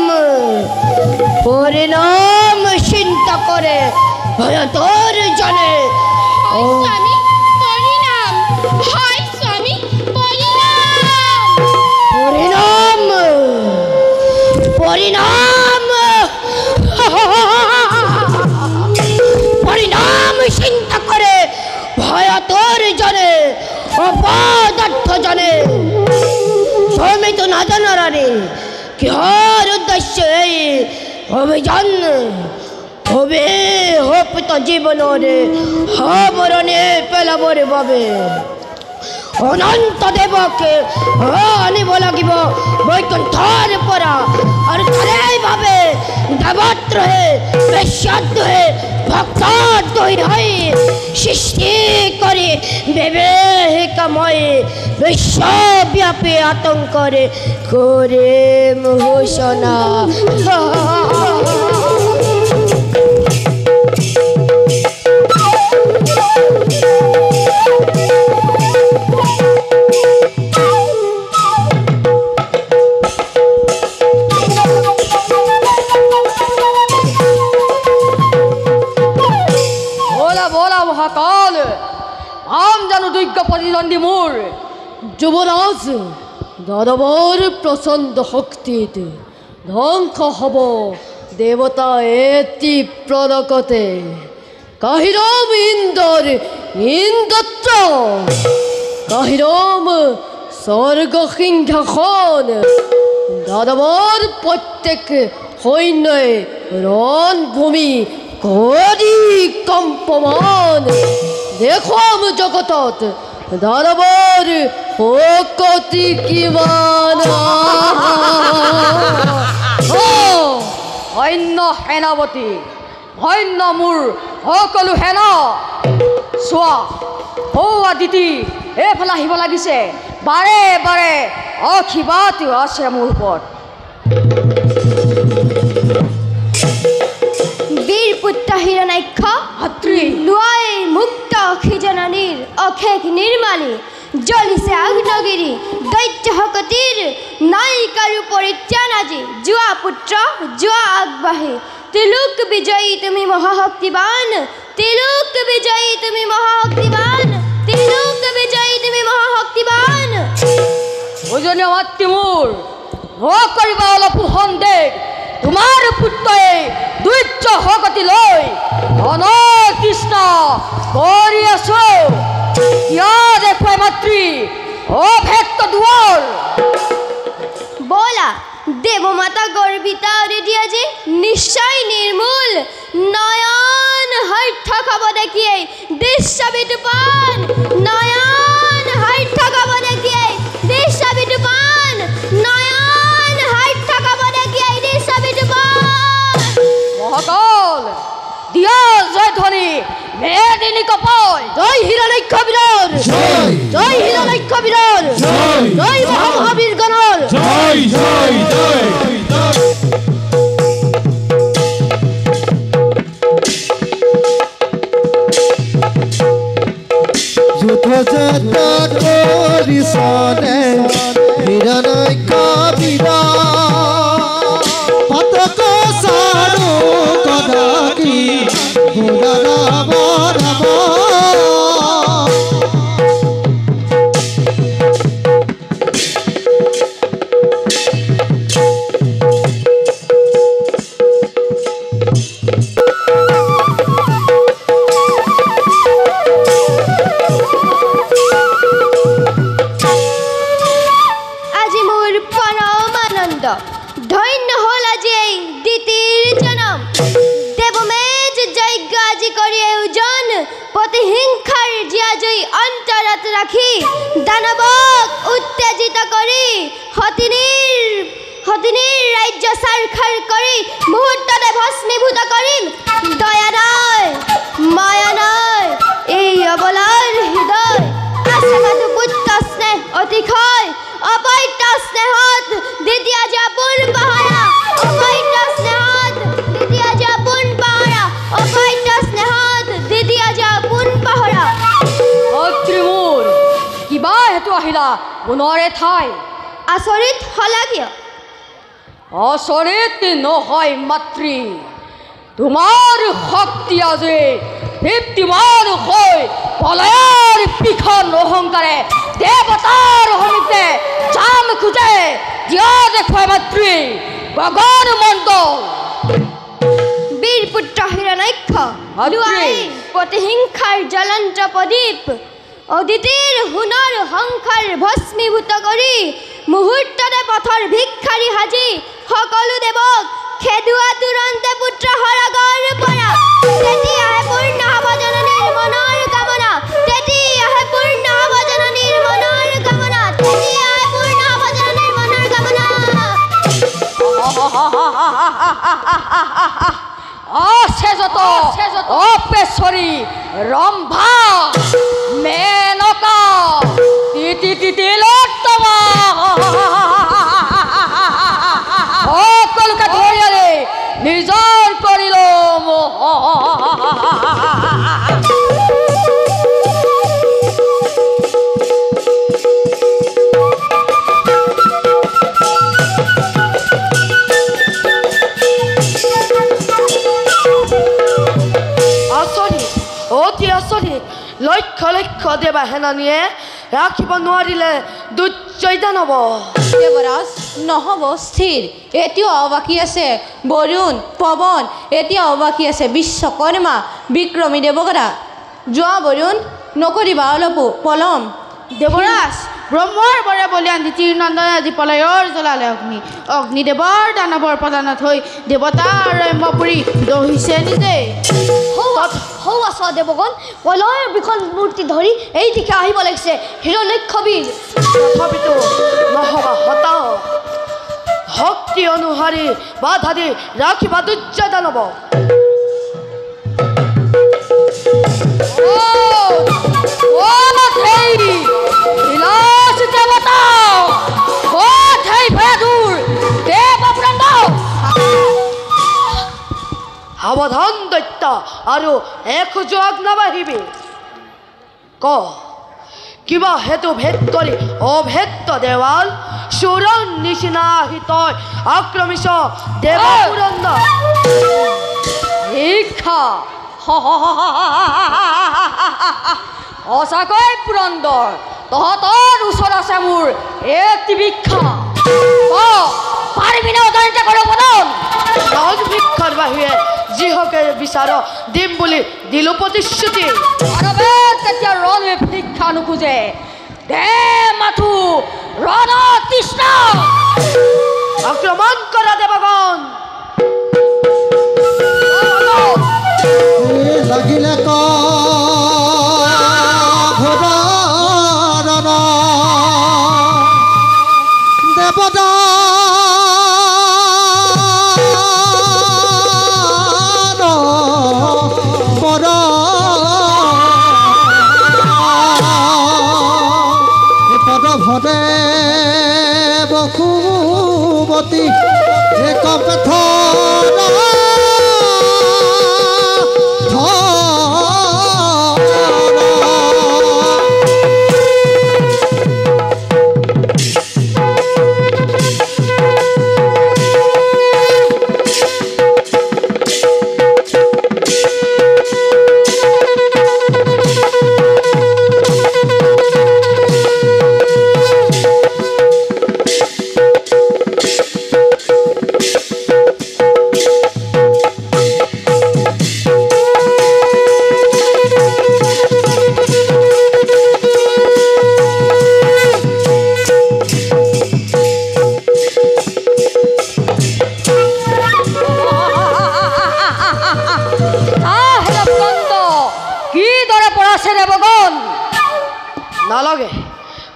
পরিণাম চিন্তা করে ভয়তর জানে স্বামী পরিণাম হয় স্বামী পরিণাম পরিণাম পরিণাম পরিণাম চিন্তা করে ভয়তর জানে অপদার্থ জানে সমিত না জানারে কিহর উদ্দেশ্য এই অভিযান হবে হোপিত জীবনরে হবরণে পেলাবরে বাবে অনন্ত দেবকে আনিব লাগিব বৈকুণ্ঠৰ পৰা আৰু তাৰে বাবে দেৱত্ৰহে বেশ্যাদ্ৰহে ভক্তদ্ৰহী হৈ সৃষ্টি কৰি বিবেকময় বিশ্বব্যাপী আতংকৰে কৰে মোহনা। মহাকাল আম জানো যোগ্য প্ৰতিদ্বন্দ্বী মোৰ যুবৰাজ দানৱৰ প্ৰচণ্ড শক্তিত ধ্বংস হ'ব দেৱতা এটি প্ৰণকতে কাহিৰম ইন্দ্ৰত্ব কাহিৰম স্বৰ্গ সিংহাসন দানৱৰ প্ৰত্যেক সৈন্যই ৰণভূমি কৰি কম্পমান দেখুৱাম জগতত দানৱৰ শক্তি কিমান সৈন্য সেনাপতি সৈন্য মোৰ সকলো সেনা চোৱা সৌ আদিতি এইফালে আহিব লাগিছে বাৰে বাৰে আশীৰ্বাদ আছে মোৰ ওপৰত বীৰ পুত্ৰ হিৰণ্যাক্ষ ভাতৃ লোৱাই মুক্ত খিজনানীৰ অশেষ নিৰ্মালী জ্বলিছে আগ্নগিৰি দৈত্য শকতিৰ নায়িকাৰো পৰিত্ৰাণ আজি যোৱা পুত্ৰ যোৱা আগবাঢ়ি তিলোক বিজয়ী তুমি মহাশক্তিবান তিলোক বিজয়ী তুমি মহাশক্তিবান তিলোক বিজয়ী তুমি মহাশক্তিবান ভোজনীয় মাতৃ মোৰ নকৰিবা অলপো সন্দেহ তোমাৰ পুত্ৰই দৈত্য শকতি লৈ অনকৃষ্ণ কৰি আছো ইয়াৰ দেখুৱাই মাতৃ অভেক্ত দুৱাৰ বলা দেৱমাতা গৰ্বিতা অদিতি আজি নিশ্চয় নিৰ্মূল নয়ন হৰ্ষ খাব দেখিয়েই দৃশ্য বিদুপান নয়ন হৰ্ষ খাব দেখিয়েই দৃশ্য বিদুপান নয়ন হৰ্ষ খাব দেখিয়েই দৃশ্য বিদুপান মহাকাল দিয়া জয় ধ্বনি মেদিনী কপয় জয় হিৰণ্যাক্ষ বীৰৰ জয় হিৰণ্যাক্ষ বীৰৰ জয় মহামহাবীৰ গণৰ জয় জয় জয় যুদ্ধ যাত্ৰা কৰিছনে হিৰণ্যাক্ষ বীৰ পাতক চাৰু কদাকি ৰাম ৰাম আজি মোৰ পৰম আনন্দ ধন্য হ'ল আজি এই দিতিৰ জনম দেৱমেজ যজ্ঞ আজি কৰি আয়োজন প্ৰতিহিংসাৰ জীয়া জুই অন্তৰত ৰাখি দানৱক উত্তেজিত কৰি সতিনীৰ ৰাজ্য চাৰখাৰ কৰি মুহূৰ্ততে ভস্মীভূত কৰিম দয়া নাই মায়া নাই এই অবলাৰ হৃদয় আশাবাদু পুত্ৰ স্নেহ অতিশয় অপৈত স্নেহত দ্বিতীয় জাপুন পাহৰা অপৈত স্নেহত দ্বিতীয় জাপুন পাহৰা অপৈত স্নেহত দ্বিতীয় জাপুন পাহৰা মাতৃ মোৰ কিবা হেতু আহিলা পুনৰে ঠাই আচৰিত হলা কিয় আচৰিত নহয় মাতৃ তোমাৰ শক্তি আজি দীপ্তিমান হৈ পলয়ৰ পিখন অহংকাৰে দেৱতাৰ সমিতে জান খোজে দিয়া দেখুৱাই মাতৃ গগন মণ্ডল বীৰ পুত্ৰ হিৰণ্যাক্ষ লোৱাই প্ৰতিহিংসাৰ জ্বলন্ত প্ৰদীপ অদিতিৰ সোণৰ সংসাৰ ভস্মীভূত কৰি মুহূৰ্ততে পথৰ ভিক্ষাৰী সাজি সকলো দেৱক খেদুৱা তুৰন্তে পুত্ৰ সৰগৰ পৰা তেতিয়াহে পূৰ্ণ হ'ব জননীৰ মনৰ কামনা তেতিয়াহে পূৰ্ণ হ'ব জননীৰ মনৰ কামনা তেতিয়াহে পূৰ্ণ হ'ব জননীৰ মনৰ কামনা অশেষত অপেশ্বৰী ৰম্ভা মেনকা তিলোত্তমা সকলোকে ধৰিয়ালে নিজৰ কৰি ল'ম অতি আচৰিত লক্ষ লক্ষ দেৱা সেনানীয়ে ৰাখিব নোৱাৰিলে দুৰ্যোধন হ'ব। দেৱৰাজ নহ'ব স্থিৰ, এতিয়াও বাকী আছে বৰুণ পৱন, এতিয়াও বাকী আছে বিশ্বকৰ্মা বিক্ৰমী দেৱগৰা। যোৱা বৰুণ নকৰিবা অলপো পলম। দেৱৰাজ ব্ৰহ্মৰ বৰে বলিয়ান দিতিৰ নন্দনে আজি পলয়ৰ জ্বলালে অগ্নিদেৱৰ দানৱৰ প্ৰদানত হৈ দেৱতাৰ ৰম্যপুৰী দহিছে নিজে। হৌ আছা দেৱগণ, পলয়ৰ বিকল মূৰ্তি ধৰি এই দিশে আহিব লাগিছে হিৰণ্যক্ষবীৰ। তথাপিতো নহবা হতাশ, শক্তি অনুসাৰে বাধা দি ৰাখিবা দুৰ্যোধন হ'ব। সাৱধান দৈত্য আৰু এখোজো নাবাঢ়িবি। ক কিবা হেতু ভেদ কৰি অভেদ্য দেৱাল চোৰৰ নিচিনা আহি তই আক্ৰমিছ দেৱপুৰন্দৰ। শিক্ষা সঁচাকৈ পুৰন্দৰ, তহঁতৰ ওচৰত আছে মোৰ এটি ভিক্ষা। পাৰিবি নে অজানিতে কৰিব পদন? ভিক্ষাৰ বাহিৰে যিহকে বিচাৰ দিম বুলি দিলো প্ৰতিশ্ৰুতি। তেতিয়া ৰণে ভিক্ষা নোখোজে, দে মাথো ৰণ তৃষ্ণ। আক্ৰমণ কৰা দেৱগণ। লাগিলে দেৱদা ভদে বসুমতী এক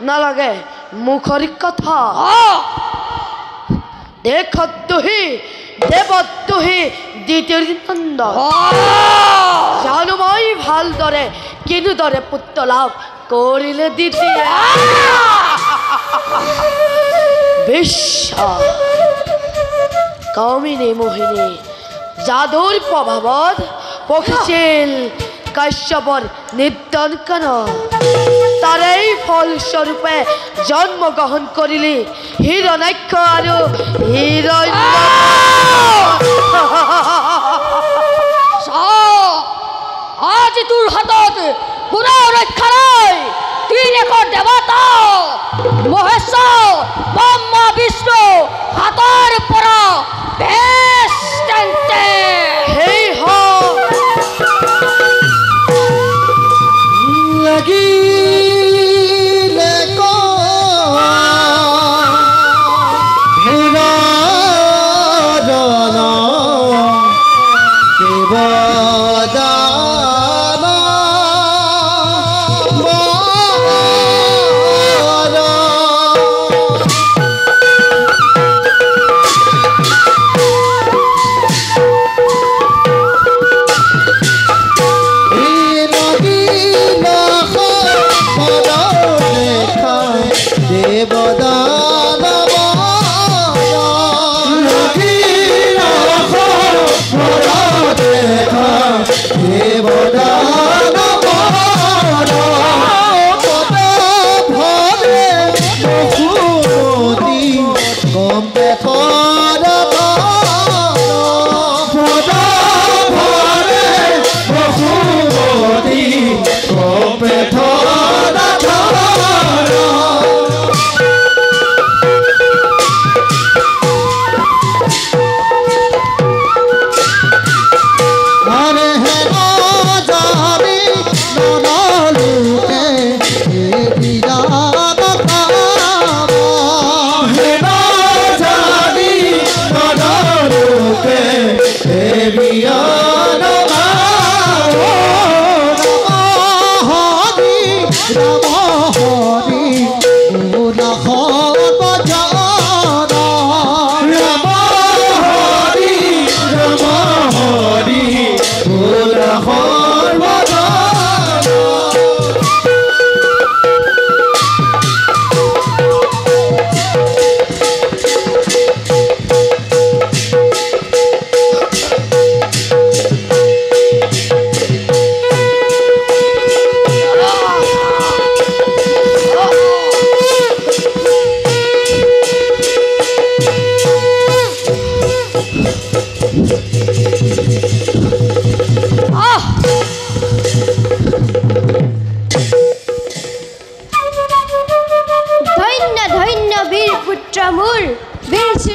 নালাগে মুখৰ কথা। দেখত তুহি দেৱত তুহি দ্বিতীয় নন্দ জানো মই ভালদৰে কিনোদৰে পুত্ৰ লাভ কৰিলে দ্বিতীয় বিশ্ব কামিনী মোহিনী যাদুৰ প্ৰভাৱত পখিছিল কাশ্যপৰ নিৰ্দনকান। তাৰেই ফলস্বৰূপে জন্মগ্ৰহণ কৰিলি হিৰণ্যাক্ষ আৰু হিৰণ্য। আজি তোৰ হাতত কোনো ৰক্ষা নাই। ত্ৰিলেখৰ দেৱতা মহেশ্বৰ ব্ৰহ্মা বিষ্ণু হাতৰ পৰা বেশ তেন্তে সেই লাগিলে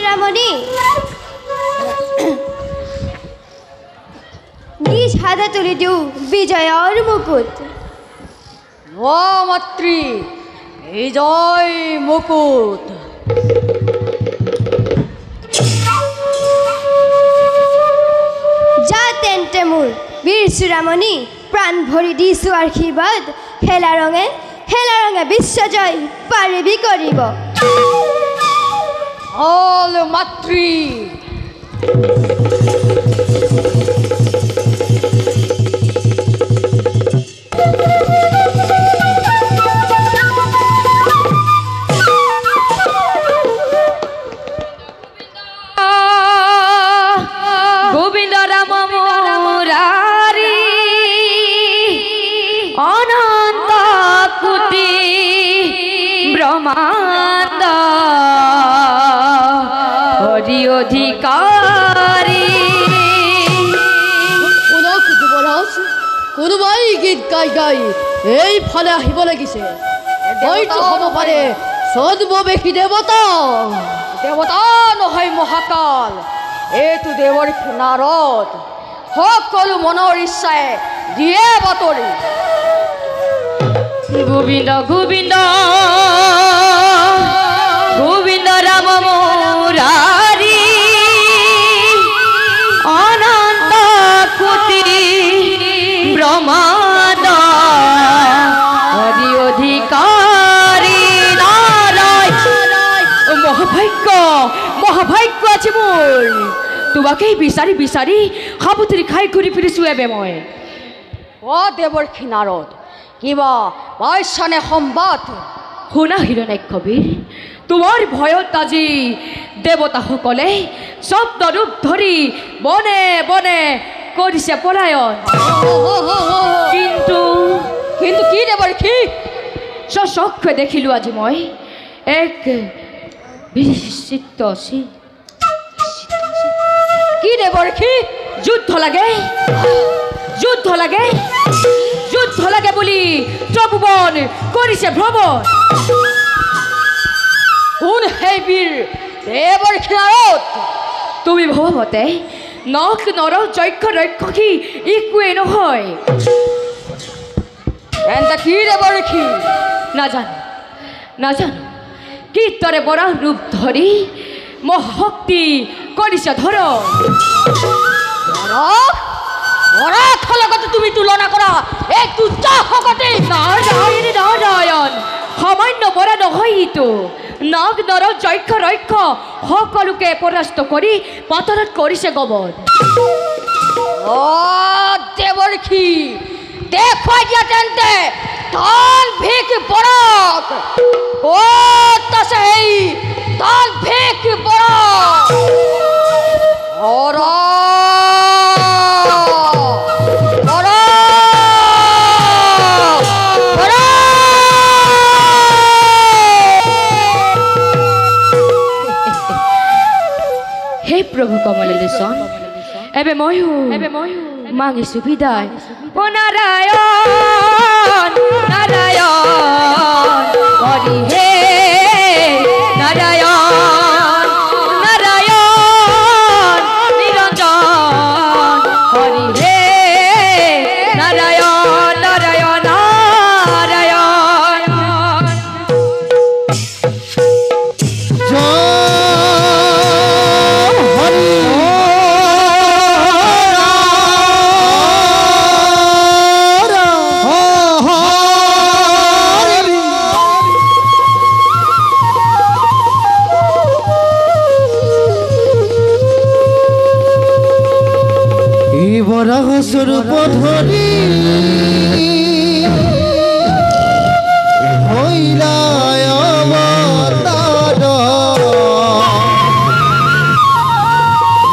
বিশ্বচূড়ামণি নিজ হাতে তুলি দিওঁ বিজয়ৰ মুকুট মাতৃ বিজয় মুকুট যা তেন্তে মোৰ বীৰ চূড়ামণি প্ৰাণ ভৰি দিছোঁ আশীৰ্বাদ খেলা ৰঙে বিশ্বজয় পাৰিবি কৰিব অল মাতৃ গোবিন্দ ৰাম মুৰাৰি অনন্ত কোটি ব্ৰহ্মাণ্ড হৰি অধিকাৰী কোনোবাই গীত গাই এইফালে আহিব লাগিছে হয়তো হ'ব পাৰে সৰ্ববেশী দেৱতা দেৱতা নহয় মহাকাল এইটো দেৱৰ নাৰদ সকলো মনৰ ইচ্ছাই দিয়ে বাতৰি গোবিন্দ গোবিন্দ গোবিন্দ ৰাম মুৰাৰী অনন্ত কোটি ব্ৰহ্মাণ্ড হৰি অধিকাৰী নাৰায়ণ মহাভাগ্য আছে মোৰ তোমাকেই বিচাৰি বিচাৰি সাবুতৰি খাই ঘূৰি ফুৰিছোঁ এবে মই দেৱৰ নাৰদ কিবা পাইছানে সম্বাদ শুনা হিৰণ্যাক্ষবীৰ তোমাৰ ভয়ত আজি দেৱতাসকলে শব্দ ৰূপ ধৰি বনে বনে কৰিছে পলায়ন কিন্তু কি দেৱৰ্ষি স্বচক্ষে দেখিলোঁ আজি মই এক বিচিত্ৰ কি দেৱৰ্ষি যুদ্ধ লাগে বুলি ত্ৰিভুৱন কৰিছে ভ্ৰমণ কোন হে বীৰ দেৱৰ্ষি নাৰদ তুমি ভৱমতে নখ নৰ যক্ষ ৰক্ষসী একোৱেই নহয় এন্তে কি দেৱৰ্ষি নাজানো কি তৰে বৰা ৰূপ ধৰি মহশক্তি কৰিছে ধৰ লগতে তুমি তুলনা কৰা এক দুৰ্যাসকতে নাৰায়ণ সামান্য বৰা নহয় ইটো নখ নৰ যক্ষ ৰক্ষ সকলোকে পৰাস্ত কৰি পাতলত কৰিছে গবন দেৱৰ্ষি দেখুৱাই দিয়া তেন্তে তাল ভিক বৰক ক'ত আছে এই তাল ভিক বৰক হে প্ৰভু কমল লোচন এবে ময়ো মাগিছোঁ বিদায় ও নাৰায়ণ হৰি হে নাৰায়ণ নিৰঞ্জন হৰি হে নাৰায়ণ স্বরূপ ধরি হইলায় অবতার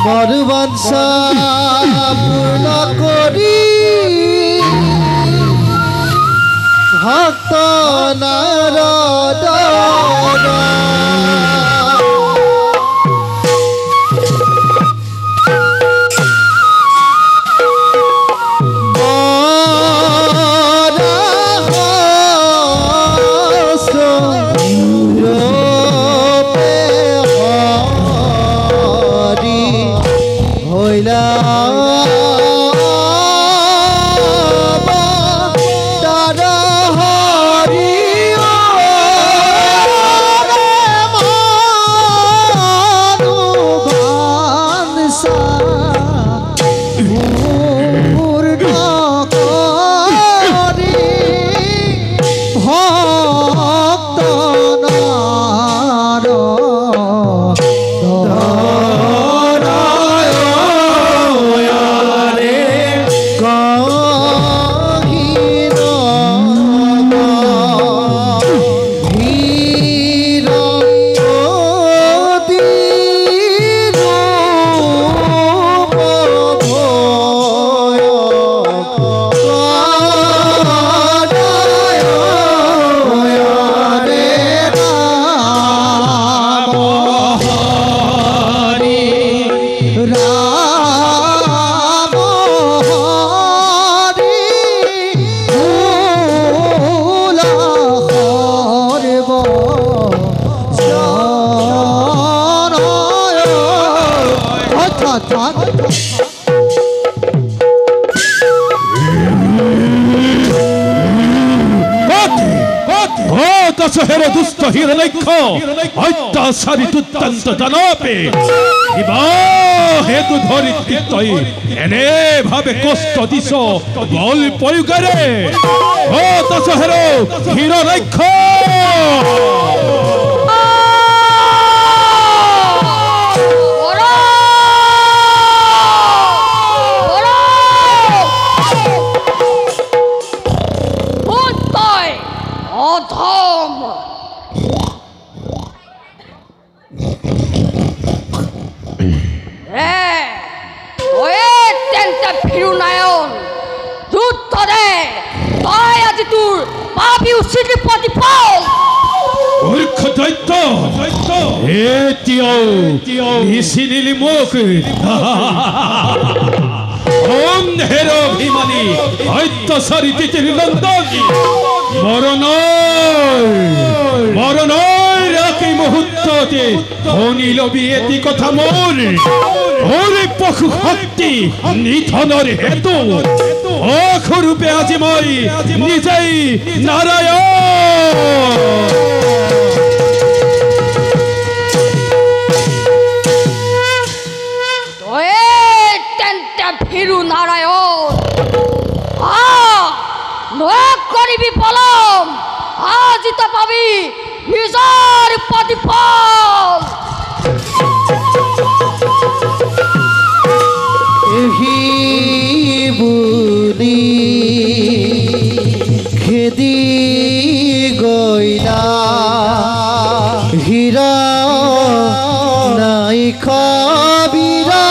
মরবাঞ্ছা পূর্ণ করি ভক্ত নারদ দশহের দুষ্ট হিরণ্যক্ষ অত্যাচারী দুর্দান্ত দানবে হেতু ধরিত্রী তৈ এনে ভাবে কষ্ট দিছ বল প্রয়োগরে ও দশহের হিরণ্যক্ষ নিশিনিলি মুখ অভিমানী অত্যাচারী তিতির নন্দনী মরণ রাখি মুহূর্ততে অনিল বিয়েতি কথা মোর ওরে পশু শক্তি নিধনৰ হেতু অখৰূপে আজি মই নিজেই নারায়ণ ভীরু নারায়ণ নয় করিবি পলম আজি তো পাবি নিজের প্রতিফল এহি বুলি খেদি গইলা হীরা নাই খবিরা